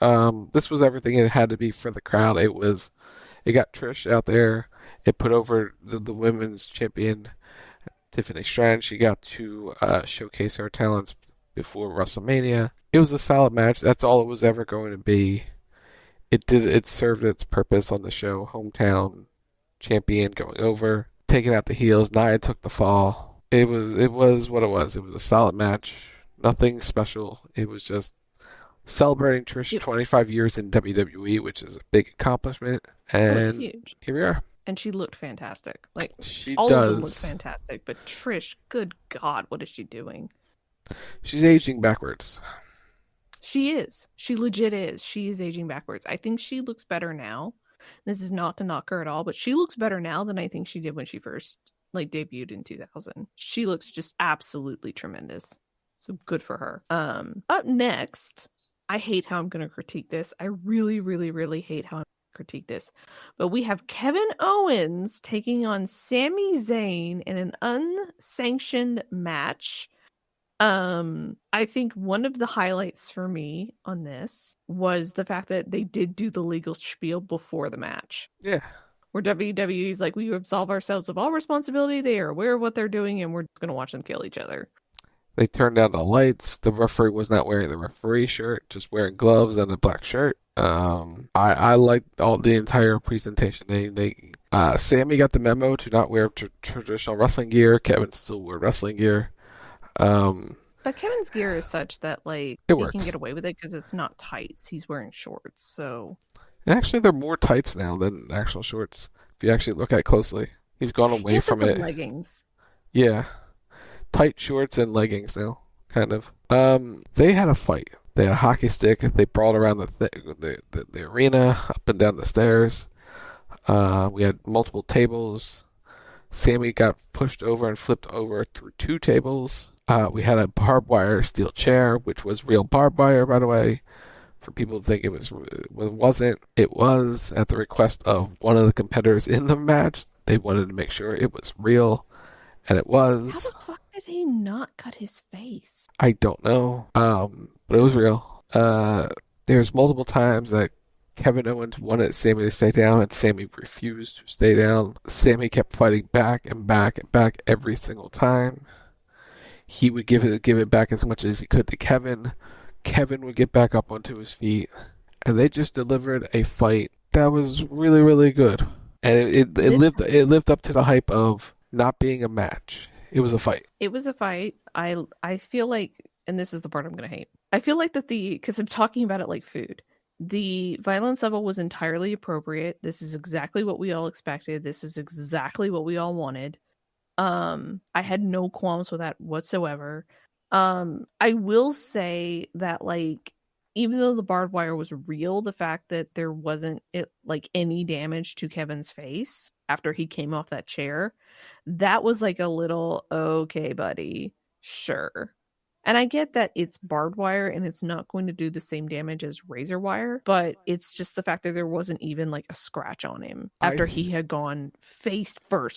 This was everything it had to be for the crowd. It got Trish out there. It put over the women's champion, Tiffany Stratton. She got to showcase her talents before WrestleMania. It was a solid match. That's all it was ever going to be. It served its purpose on the show. Hometown champion going over, taking out the heels. Nia took the fall. It was what it was. It was a solid match. Nothing special. It was just celebrating Trish 25 years in WWE, which is a big accomplishment. And huge. Here we are. And she looked fantastic. Like she all does. of them looked fantastic, but Trish, good God, what is she doing? She's aging backwards. She is. She legit is. She is aging backwards. I think she looks better now. This is not to knock her at all, but she looks better now than I think she did when she first debuted in 2000. She looks just absolutely tremendous. So good for her. Up next, I hate how I'm going to critique this. I really, really, really hate how I'm going to critique this. But we have Kevin Owens taking on Sami Zayn in an unsanctioned match. I think one of the highlights for me on this was the fact that they did do the legal spiel before the match. Yeah. Where WWE's like, we absolve ourselves of all responsibility. They are aware of what they're doing, and we're just going to watch them kill each other. They turned down the lights. The referee was not wearing the referee shirt, just wearing gloves and a black shirt. I liked the entire presentation. Sami got the memo to not wear traditional wrestling gear. Kevin still wore wrestling gear. But Kevin's gear is such that he can get away with it because it's not tights. He's wearing shorts, so. And actually, they're more tights now than actual shorts. If you actually look at it closely, he's gone away from it. Leggings. Yeah, tight shorts and leggings now, kind of. They had a fight. They had a hockey stick. They brawled around the arena, up and down the stairs. We had multiple tables. Sami got pushed over and flipped over through 2 tables. We had a barbed wire steel chair, which was real barbed wire, by the way. For people to think it wasn't. It was at the request of one of the competitors in the match. They wanted to make sure it was real, and it was. How the fuck did he not cut his face? I don't know. But it was real. There's multiple times that Kevin Owens wanted Sami to stay down, and Sami refused to stay down. Sami kept fighting back and back and back every single time. He would give it back as much as he could to Kevin. Kevin would get back up onto his feet, and they just delivered a fight that was really, really good. And it lived up to the hype of not being a match. It was a fight. It was a fight. I feel like, and this is the part I'm going to hate. I feel like that because I'm talking about it like food. The violence level was entirely appropriate. This is exactly what we all expected. This is exactly what we all wanted. I had no qualms with that whatsoever. I will say that even though the barbed wire was real, the fact that there wasn't any damage to Kevin's face after he came off that chair, that was a little, okay, buddy, sure. And I get that it's barbed wire and it's not going to do the same damage as razor wire, but it's just the fact that there wasn't even a scratch on him after he had gone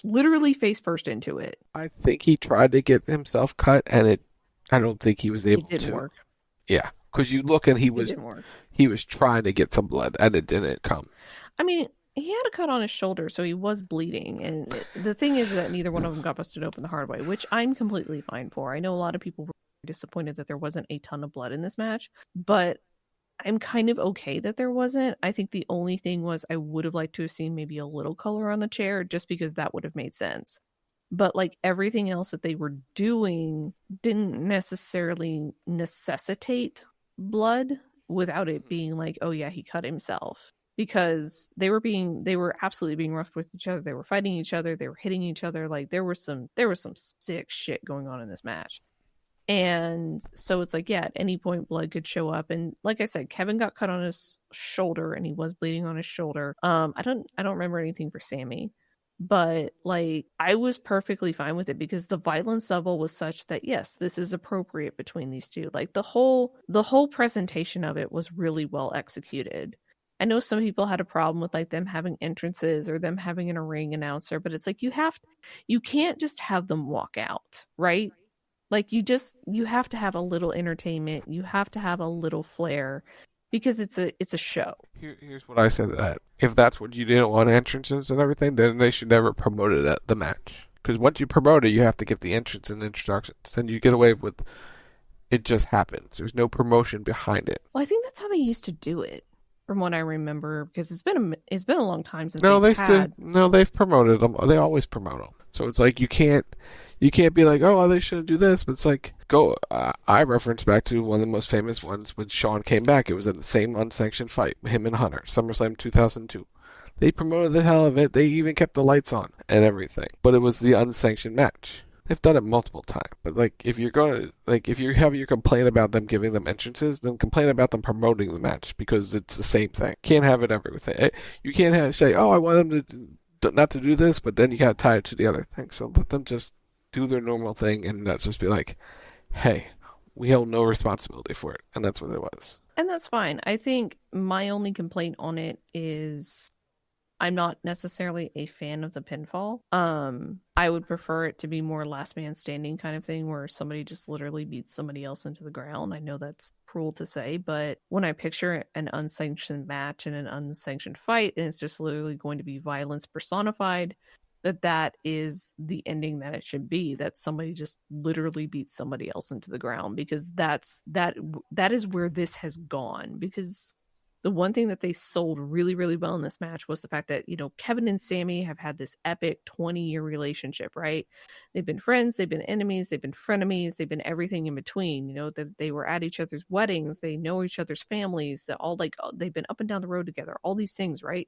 literally face first into it. I think he tried to get himself cut, and I don't think he was able to. It didn't work. Yeah, because you look and he was trying to get some blood, and it didn't come. I mean, he had a cut on his shoulder, so he was bleeding. And the thing is that neither one of them got busted open the hard way, which I'm completely fine for. I know a lot of people were disappointed that there wasn't a ton of blood in this match, but I'm kind of okay that there wasn't. I think the only thing was I would have liked to have seen maybe a little color on the chair, just because that would have made sense. But everything else that they were doing didn't necessarily necessitate blood without it being oh yeah, he cut himself. Because they were absolutely being rough with each other. They were fighting each other. They were hitting each other. There was some sick shit going on in this match. And so it's yeah, at any point blood could show up. And like I said, Kevin got cut on his shoulder and he was bleeding on his shoulder. I don't remember anything for Sami, but I was perfectly fine with it because the violence level was such that yes, this is appropriate between these two. The whole presentation of it was really well executed. I know some people had a problem with them having entrances or them having a ring announcer, but it's you can't just have them walk out, right? You have to have a little entertainment. You have to have a little flair because it's a show. Here's what I said to that. If that's what you didn't want, entrances and everything, then they should never promote it at the match. Because once you promote it, you have to give the entrance and introductions. Then you get away with it just happens. There's no promotion behind it. Well, I think that's how they used to do it, from what I remember, because it's been a long time since they've promoted them. They always promote them. So it's you can't be oh, they shouldn't do this, but it's I reference back to one of the most famous ones when Shawn came back. It was in the same unsanctioned fight, him and Hunter, SummerSlam 2002. They promoted the hell of it. They even kept the lights on and everything, but it was the unsanctioned match. They've done it multiple times. But like, if you're going to, like, if you have your complaint about them giving them entrances, then complain about them promoting the match, because it's the same thing. Can't have it everything. You can't say, oh, I want them to not to do this, but then you gotta tie it to the other thing. So let them just do their normal thing and not just be like, hey, we hold no responsibility for it. And that's what it was. And that's fine. I think my only complaint on it is I'm not necessarily a fan of the pinfall. I would prefer it to be more last man standing kind of thing, where somebody just literally beats somebody else into the ground. I know that's cruel to say, but when I picture an unsanctioned match and an unsanctioned fight, and it's just literally going to be violence personified, that is the ending that it should be, that somebody just literally beats somebody else into the ground, because that is where this has gone. Because the one thing that they sold really, really well in this match was the fact that, you know, Kevin and Sami have had this epic 20-year relationship, right? They've been friends, they've been enemies, they've been frenemies, they've been everything in between. You know, that they were at each other's weddings, they know each other's families, that all, like, they've been up and down the road together, all these things, right?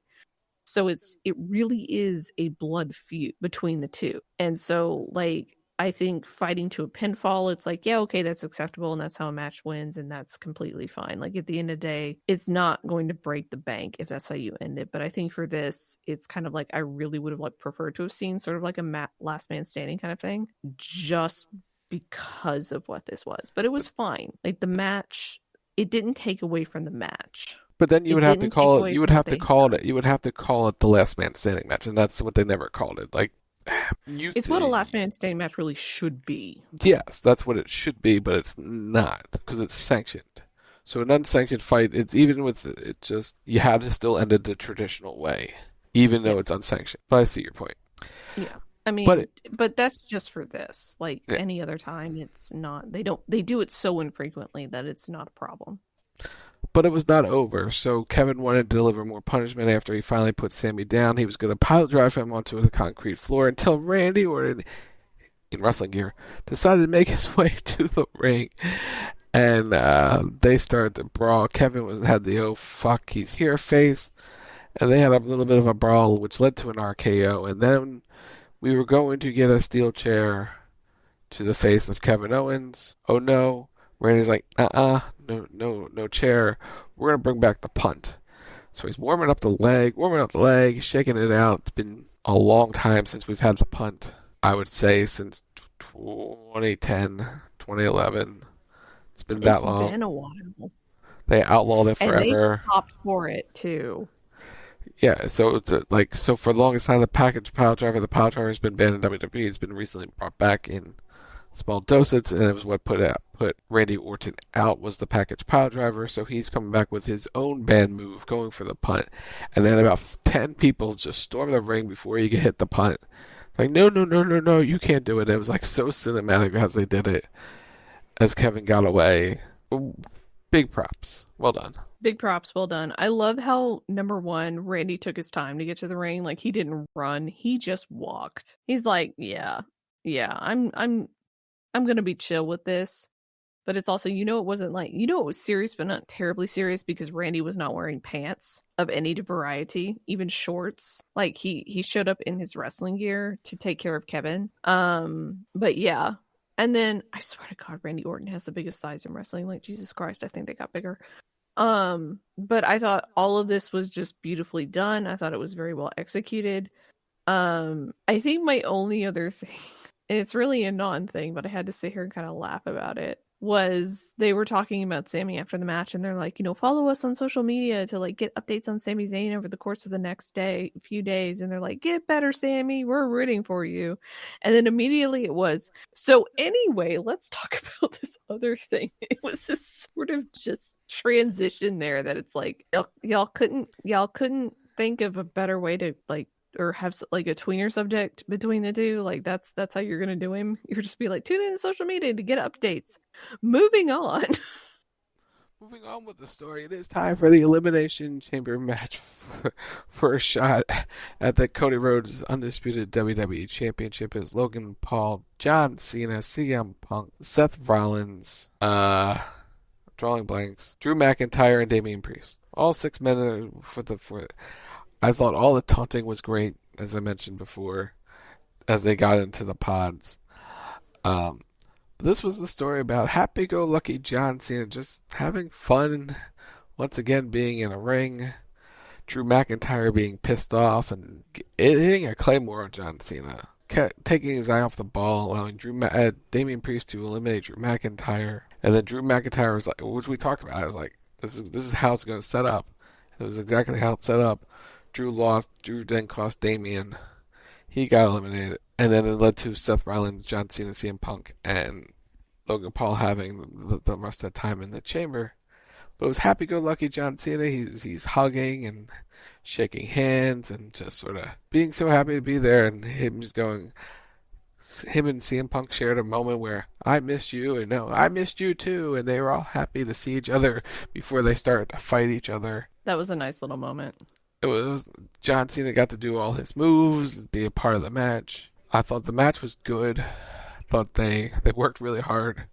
So it really is a blood feud between the two. And so, like, I think fighting to a pinfall, it's like, yeah, okay, that's acceptable, and that's how a match wins, and that's completely fine. Like, at the end of the day, it's not going to break the bank if that's how you end it. But I think for this, it's kind of like, I really would have preferred to have seen sort of like a last man standing kind of thing, just because of what this was. But it was fine. Like, the match, it didn't take away from the match. But then you would have to call it. You would have to call it. You would have to call it the last man standing match, and that's what they never called it. Like, it's what a last man standing match really should be. Yes, that's what it should be, but it's not, because it's sanctioned. So an unsanctioned fight, it's even with it, just you have to still end it the traditional way, even though it's unsanctioned. But I see your point. Yeah, I mean, but that's just for this. Like, any other time, it's not. They do it so infrequently that it's not a problem. But it was not over, so Kevin wanted to deliver more punishment after he finally put Sami down. He was going to pile drive him onto the concrete floor until Randy Orton, in wrestling gear, decided to make his way to the ring. And they started to brawl. Kevin had the "oh fuck, he's here" face. And they had a little bit of a brawl, which led to an RKO. And then we were going to get a steel chair to the face of Kevin Owens. Oh no. Randy's like, no chair. We're going to bring back the punt. So he's warming up the leg, shaking it out. It's been a long time since we've had the punt. I would say since 2010, 2011. It's been that long. It's been a while. They outlawed it forever. And they popped for it, too. Yeah, so it's so for the longest time, the package pile driver has been banned in WWE. It's been recently brought back in small dosage, and it was what put Randy Orton out, was the package pile driver. So he's coming back with his own banned move, going for the punt, and then about 10 people just storm the ring before you can hit the punt. Like, no, you can't do it. It was like so cinematic as they did it, as Kevin got away. Big props, well done. Big props, well done. I love how, number one, Randy took his time to get to the ring. Like, he didn't run, he just walked. He's like, yeah, I'm going to be chill with this. But it's also, it wasn't like, it was serious, but not terribly serious, because Randy was not wearing pants of any variety, even shorts. Like, he showed up in his wrestling gear to take care of Kevin. But yeah. And then, I swear to God, Randy Orton has the biggest thighs in wrestling. Like, Jesus Christ, I think they got bigger. But I thought all of this was just beautifully done. I thought it was very well executed. I think my only other thing, and it's really a non-thing, but I had to sit here and kind of laugh about it, was they were talking about Sami after the match, and they're like, follow us on social media to get updates on Sami Zayn over the course of the few days. And they're like, get better, Sami, we're rooting for you. And then immediately it was, so anyway, let's talk about this other thing. It was this sort of just transition there that it's like, y'all couldn't think of a better way to or have a tweener subject between the two. Like, that's how you're gonna do him. You're just be like, tune in to social media to get updates. Moving on with the story, it is time for the Elimination Chamber match for a shot at the Cody Rhodes Undisputed WWE Championship. Is Logan Paul, John Cena, CM Punk, Seth Rollins, drawing blanks, Drew McIntyre, and Damian Priest. All 6 men for I thought all the taunting was great, as I mentioned before, as they got into the pods. This was the story about happy-go-lucky John Cena just having fun, once again being in a ring. Drew McIntyre being pissed off and hitting a Claymore on John Cena. Taking his eye off the ball, allowing Damian Priest to eliminate Drew McIntyre. And then Drew McIntyre was like, which we talked about, I was like, this is how it's going to set up. It was exactly how it set up. Drew lost. Drew then cost Damian. He got eliminated. And then it led to Seth Rollins, John Cena, CM Punk, and Logan Paul having the rest of the time in the chamber. But it was happy-go-lucky John Cena. He's hugging and shaking hands and just sort of being so happy to be there. And him and CM Punk shared a moment where I missed you, and no, I missed you too. And they were all happy to see each other before they started to fight each other. That was a nice little moment. It was John Cena got to do all his moves, be a part of the match. I thought the match was good. I thought they worked really hard.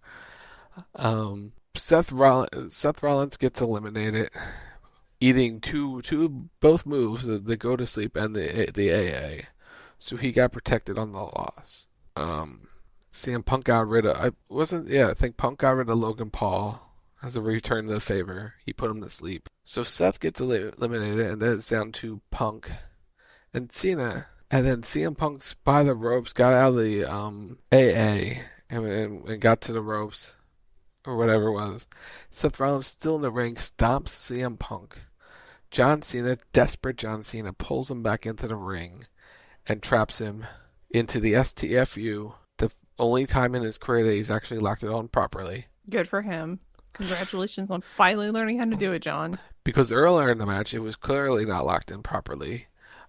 Seth Rollins gets eliminated, eating both moves, the go to sleep and the AA. So he got protected on the loss. CM Punk got rid of I think Punk got rid of Logan Paul as a return to the favor. He put him to sleep. So Seth gets eliminated, and then it's down to Punk and Cena. And then CM Punk's by the ropes, got out of the AA and got to the ropes. Or whatever it was. Seth Rollins still in the ring, stomps CM Punk. John Cena, desperate John Cena, pulls him back into the ring and traps him into the STFU, the only time in his career that he's actually locked it on properly. Good for him. Congratulations on finally learning how to do it, John. Because earlier in the match, it was clearly not locked in properly.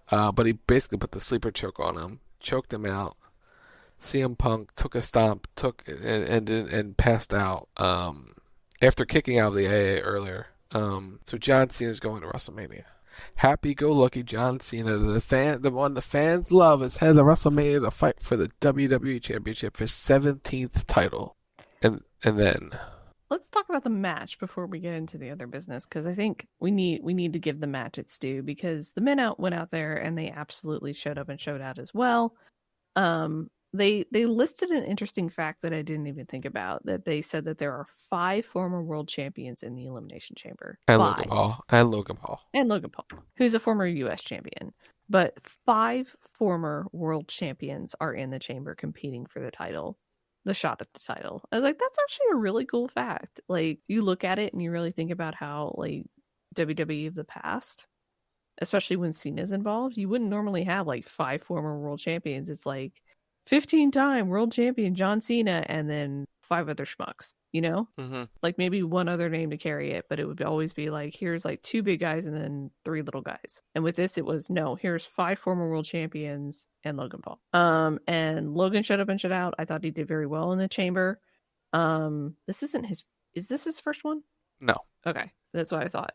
But he basically put the sleeper choke on him, choked him out. CM Punk took a stomp, and passed out after kicking out of the AA earlier. So John Cena's going to WrestleMania. Happy-go-lucky John Cena, the one the fans love, is headed to WrestleMania to fight for the WWE Championship, his 17th title. And then let's talk about the match before we get into the other business, because I think we need to give the match its due, because the men went out there and they absolutely showed up and showed out as well. They listed an interesting fact that I didn't even think about, that they said that there are 5 former world champions in the Elimination Chamber. And 5. Logan Paul, who's a former U.S. champion. But 5 former world champions are in the chamber competing for the title, the shot at the title. I was like, that's actually a really cool fact. Like, you look at it and you really think about how, like, WWE of the past, especially when Cena's involved, you wouldn't normally have like 5 former world champions. It's like 15-time world champion John Cena and then 5 other schmucks, you know? Mm-hmm. Like maybe one other name to carry it, but it would always be like, here's like 2 big guys and then 3 little guys. And with this, it was, no, here's 5 former world champions and Logan Paul. And Logan showed up and shut out. I thought he did very well in the chamber. Is this his first one? No. Okay, that's what I thought.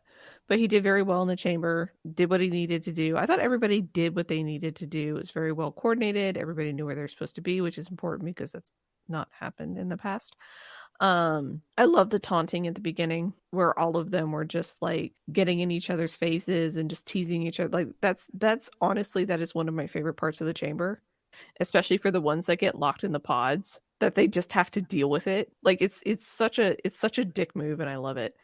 But he did very well in the chamber, did what he needed to do. I thought everybody did what they needed to do. It was very well coordinated. Everybody knew where they're supposed to be, which is important because that's not happened in the past. I love the taunting at the beginning where all of them were just like getting in each other's faces and just teasing each other. Like that's honestly, that is one of my favorite parts of the chamber, especially for the ones that get locked in the pods, that they just have to deal with it. Like it's such a dick move, and I love it.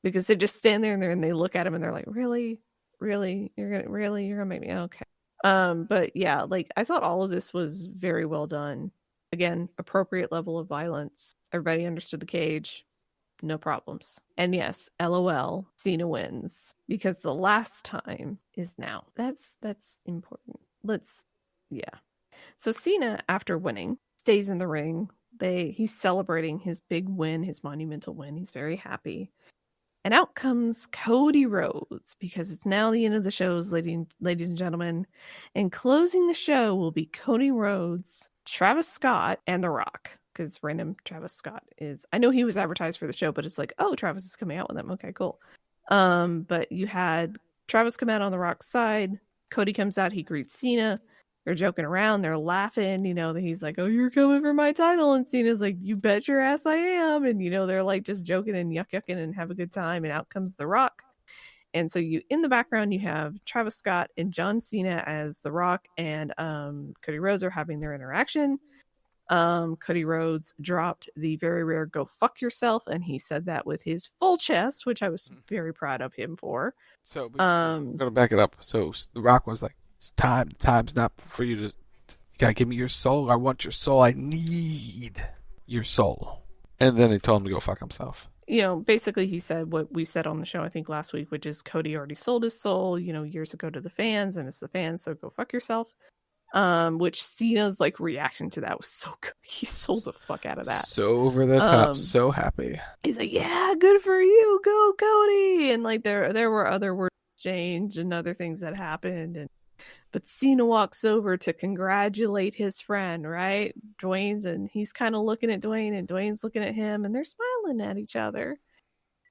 Because they just stand there and they look at him and they're like, really you're gonna make me okay. But yeah, like I thought all of this was very well done. Again, appropriate level of violence. Everybody understood the cage, no problems. And yes, LOL, Cena wins, because the last time is now. That's important. So Cena, after winning, stays in the ring. He's celebrating his big win, his monumental win. He's very happy. And out comes Cody Rhodes, because it's now the end of the shows, ladies and gentlemen. And closing the show will be Cody Rhodes, Travis Scott, and The Rock. Because random Travis Scott is... I know he was advertised for the show, but it's like, oh, Travis is coming out with them. Okay, cool. But you had Travis come out on The Rock's side. Cody comes out. He greets Cena. They're joking around, they're laughing, that he's like, oh, you're coming for my title. And Cena's like, you bet your ass I am. And, they're like just joking and yucking and have a good time. And out comes The Rock. And so in the background, you have Travis Scott and John Cena as The Rock and Cody Rhodes are having their interaction. Cody Rhodes dropped the very rare "Go fuck yourself," and he said that with his full chest, which I was very proud of him for. So I'm gonna back it up. So The Rock was like, "Time's not for you to. You gotta give me your soul. I want your soul. I need your soul." And then he told him to go fuck himself. Basically he said what we said on the show, I think last week, which is Cody already sold his soul, years ago to the fans, and it's the fans, so go fuck yourself. Which Cena's reaction to that was so good. He sold the fuck out of that. So over the top, so happy. He's like, "Yeah, good for you, go Cody!" And there were other words exchanged and other things that happened, but Cena walks over to congratulate his friend, right? Dwayne's, and he's kind of looking at Dwayne, and Dwayne's looking at him, and they're smiling at each other.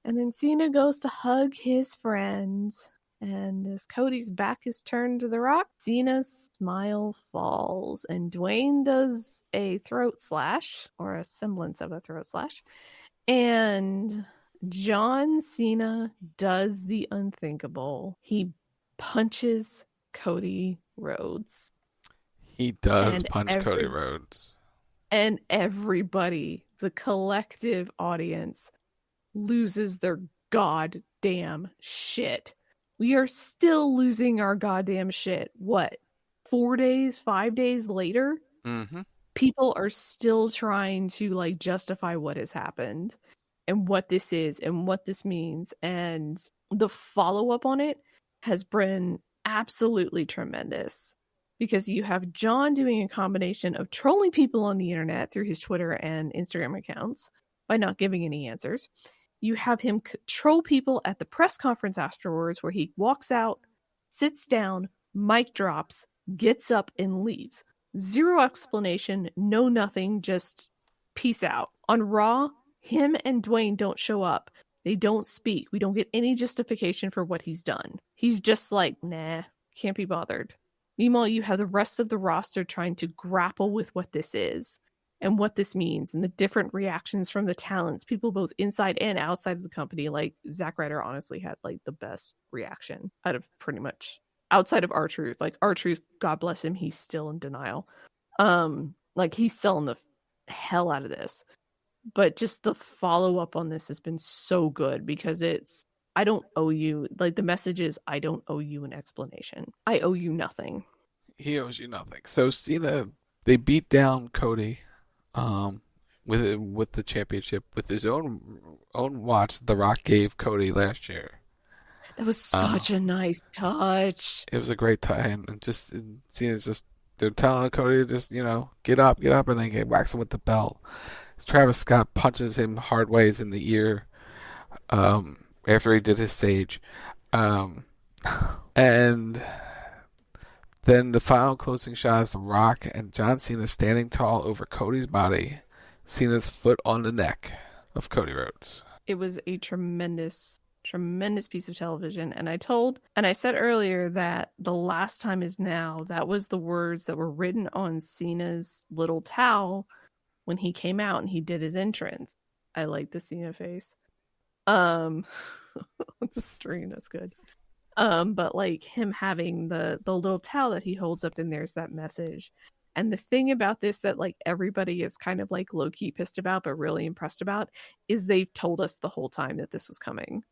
And then Cena goes to hug his friend. And as Cody's back is turned to The Rock, Cena's smile falls, and Dwayne does a throat slash, or a semblance of a throat slash, and John Cena does the unthinkable. He punches Cody Rhodes. He does punch Cody Rhodes. And everybody, the collective audience, loses their goddamn shit. We are still losing our goddamn shit. What? 4 days, 5 days later? Mm-hmm. People are still trying to justify what has happened and what this is and what this means. And the follow-up on it has been absolutely tremendous, because you have John doing a combination of trolling people on the internet through his Twitter and Instagram accounts by not giving any answers. You have him troll people at the press conference afterwards, where he walks out, sits down, mic drops, gets up, and leaves. Zero explanation, no nothing, just peace out. On Raw, him and Dwayne don't show up. They don't speak. We don't get any justification for what he's done. He's just like, nah, can't be bothered. Meanwhile, you have the rest of the roster trying to grapple with what this is and what this means, and the different reactions from the talents, people both inside and outside of the company. Zack Ryder honestly had the best reaction out of pretty much outside of R-Truth. R-Truth, God bless him, he's still in denial. He's selling the hell out of this. But just the follow-up on this has been so good, because it's, I don't owe you, the message is, I don't owe you an explanation. I owe you nothing. He owes you nothing. So Cena, they beat down Cody with the championship with his own watch The Rock gave Cody last year. That was such a nice touch. It was a great time, and just Cena's just, they're telling Cody to just get up, and then whacks him with the belt. Travis Scott punches him hard ways in the ear after he did his Sage, and then the final closing shot is The Rock and John Cena standing tall over Cody's body, Cena's foot on the neck of Cody Rhodes. It was a tremendous piece of television. And I said earlier that the last time is now. That was the words that were written on Cena's little towel when he came out and he did his entrance. I like the Cena face. The stream, that's good. But him having the little towel that he holds up, and there's that message. And the thing about this that everybody is kind of low-key pissed about but really impressed about is they've told us the whole time that this was coming.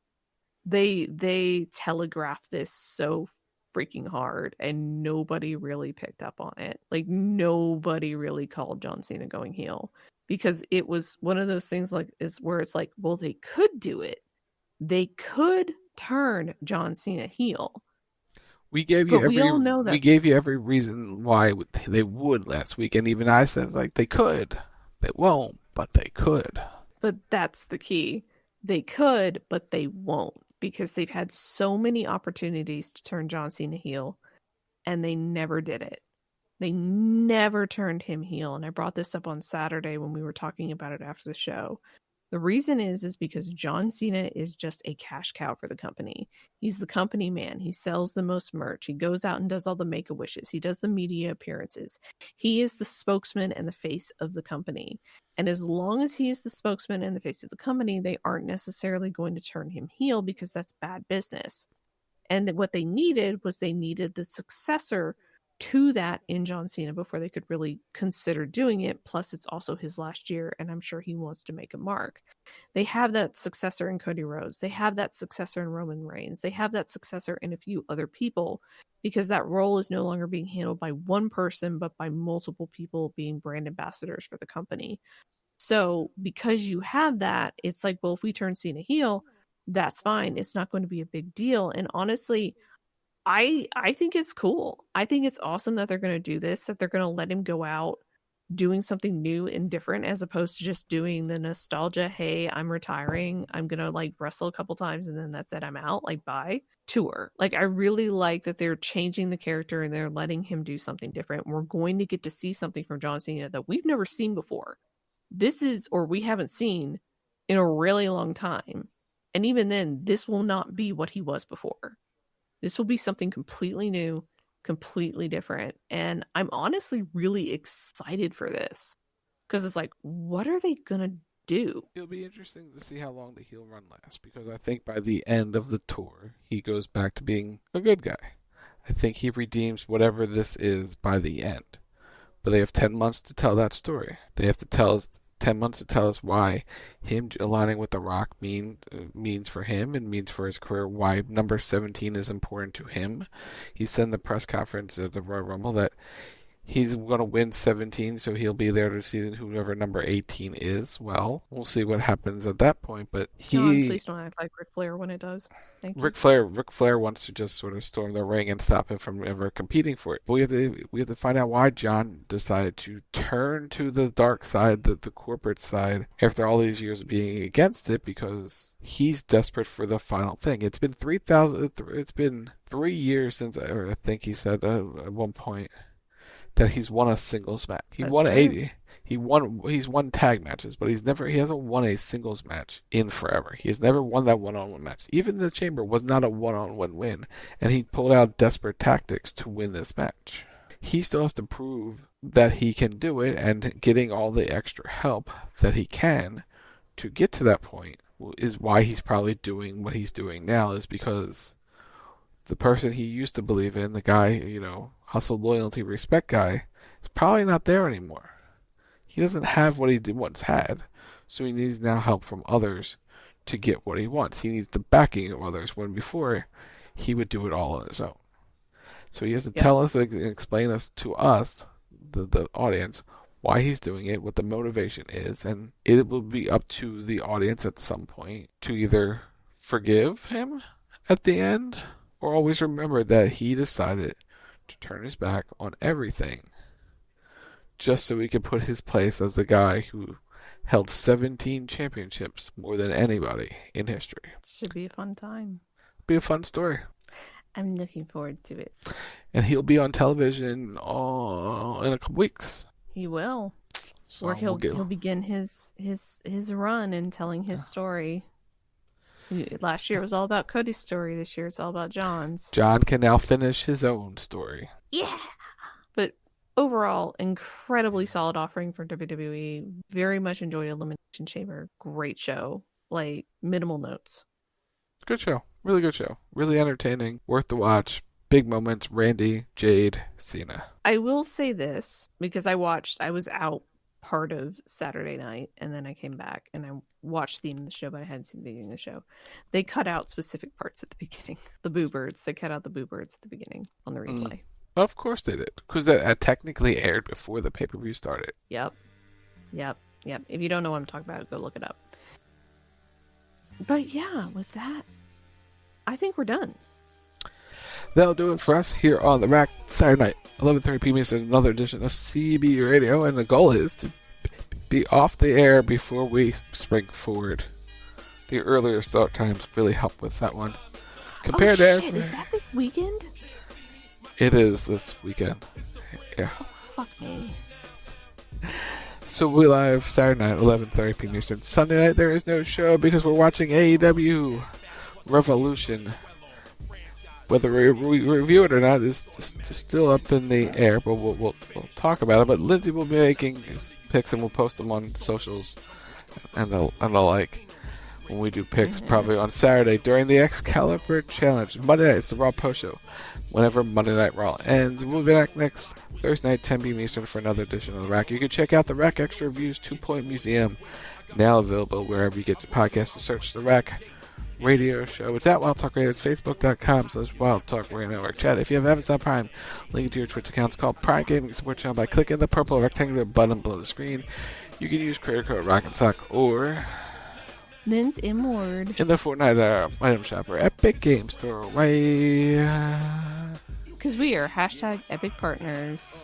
They telegraphed this so freaking hard, and nobody really picked up on it. Nobody really called John Cena going heel, because it was one of those things where it's well, they could do it. They could turn John Cena heel. We gave you every reason why they would last week, and even I said they could. They won't, but they could. But that's the key. They could, but they won't, because they've had so many opportunities to turn John Cena heel, and they never did it. They never turned him heel, and I brought this up on Saturday when we were talking about it after the show. The reason is because John Cena is just a cash cow for the company. He's the company man. He sells the most merch. He goes out and does all the Make-A-Wishes. He does the media appearances. He is the spokesman and the face of the company. And as long as he is the spokesman and the face of the company, they aren't necessarily going to turn him heel, because that's bad business. And what they needed was the successor to that in John Cena before they could really consider doing it. Plus, it's also his last year, and I'm sure he wants to make a mark. They have that successor in Cody Rhodes. They have that successor in Roman Reigns. They have that successor in a few other people, because that role is no longer being handled by one person, but by multiple people being brand ambassadors for the company. So because you have that, it's like, well, if we turn Cena heel, that's fine. It's not going to be a big deal. And honestly, I think it's cool. I think it's awesome that they're going to do this, that they're going to let him go out doing something new and different, as opposed to just doing the nostalgia, hey, I'm retiring, I'm going to like wrestle a couple times and then that's it, I'm out, like bye tour. Like, I really like that they're changing the character and they're letting him do something different. We're going to get to see something from John Cena that we've never seen before. We haven't seen in a really long time. And even then, this will not be what he was before. This will be something completely new, completely different. And I'm honestly really excited for this. Because it's like, what are they going to do? It'll be interesting to see how long the heel run lasts. Because I think by the end of the tour, he goes back to being a good guy. I think he redeems whatever this is by the end. But they have 10 months to tell that story. They have to tell us 10 months to tell us why him aligning with The Rock means for him and means for his career, why number 17 is important to him. He said in the press conference at the Royal Rumble that he's going to win 17, so he'll be there to see whoever number 18 is. Well, we'll see what happens at that point, but please don't act like Ric Flair when it does. Thank you. Ric Flair wants to just sort of storm the ring and stop him from ever competing for it. But we have to find out why John decided to turn to the dark side, the corporate side, after all these years of being against it, because he's desperate for the final thing. It's been 3 years since, or I think he said at one point, that he's won a singles match. He's won tag matches, but he hasn't won a singles match in forever. He has never won that one-on-one match. Even the Chamber was not a one-on-one win, and he pulled out desperate tactics to win this match. He still has to prove that he can do it, and getting all the extra help that he can to get to that point is why he's probably doing what he's doing now, is because the person he used to believe in, the guy, hustle, loyalty, respect guy, is probably not there anymore. He doesn't have what he once had, so he needs now help from others to get what he wants. He needs the backing of others, when before he would do it all on his own. So he has to tell us and explain to us, the audience, why he's doing it, what the motivation is, and it will be up to the audience at some point to either forgive him at the end, or always remember that he decided to turn his back on everything just so he could put his place as the guy who held 17 championships, more than anybody in history. Should be a fun time. Be a fun story. I'm looking forward to it. And he'll be on television in a couple weeks. He will. So where he'll begin his run and telling his story. Last year it was all about Cody's story. This year it's all about John's. John can now finish his own story. Yeah. But overall, incredibly solid offering for WWE. Very much enjoyed Elimination Chamber. Great show. Like, minimal notes. Good show. Really good show. Really entertaining. Worth the watch. Big moments. Randy, Jade, Cena. I will say this, because I was out part of Saturday night, and then I came back and I watched the end of the show, but I hadn't seen the beginning of the show. They cut out specific parts at the beginning. The Boo Birds. They cut out the Boo Birds at the beginning on the replay. Of course they did, because that technically aired before the pay-per-view started. Yep. If you don't know what I'm talking about, go look it up. But yeah, with that, I think we're done. That'll do it for us here on The Rack, Saturday night, 11:30 p.m. is another edition of CB Radio, and the goal is to be off the air before we spring forward. The earlier start times really help with that one. Compared to is that this weekend? It is this weekend. Yeah. Oh, fuck me. So we live Saturday night, 11:30 p.m. Eastern. Sunday night there is no show because we're watching AEW Revolution. Whether we review it or not is still up in the air, but we'll talk about it. But Lindsey will be making his picks and we'll post them on socials and the like. when we do picks, probably on Saturday during the Excalibur Challenge. Monday night, it's the Raw Post Show. Whenever Monday Night Raw ends, we'll be back next Thursday night, 10 p.m. Eastern, for another edition of The Rack. You can check out The Rack Extra Reviews 2-Point Museum, now available wherever you get your podcasts. To search The Rack Radio Show. It's at Wild Talk Radio. It's Facebook.com/Wild Talk Radio Network. Chat. If you have Amazon Prime, link it to your Twitch account. It's called Prime Gaming Support Channel by clicking the purple rectangular button below the screen. You can use creator code ROCK'n'SOCK or Lindsey Ward in the Fortnite item shop or Epic Game Store. Because we are #Epic Partners.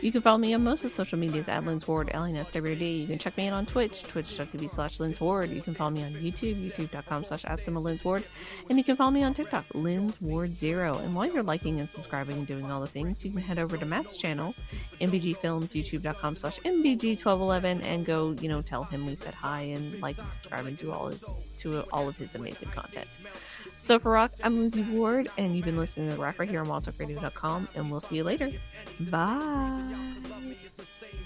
You can follow me on most of the social medias at Lindsey Ward, LNSWD. You can check me out on Twitch, twitch.tv/Lindsey Ward. You can follow me on YouTube, youtube.com/@Lindsey Ward. And you can follow me on TikTok, Lindsey Ward 0. And while you're liking and subscribing and doing all the things, you can head over to Matt's channel, MBG Films, youtube.com/MBG1211, and go, tell him we said hi and like and subscribe and do all of his amazing content. So for Rock, I'm Lindsey Ward, and you've been listening to The Rock right here on WildTalkRadio.com, and we'll see you later. Bye.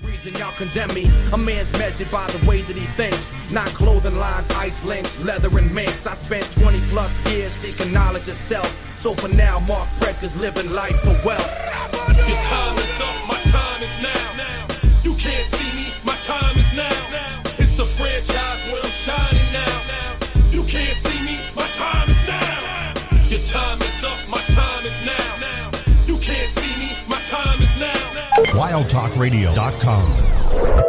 Reason y'all condemn me. A man's measured by the way that he thinks. Not clothing lines, ice links, leather and minks. I spent 20 plus years seeking knowledge of self. So for now, Mark Breck is living life for wealth. Your time is up, my time is now. You can't see me, my time is now. It's the franchise where I'm shining now. You can't see me, my time is now. Your time is up, my time is now. You can't see me, my time is now. WildTalkRadio.com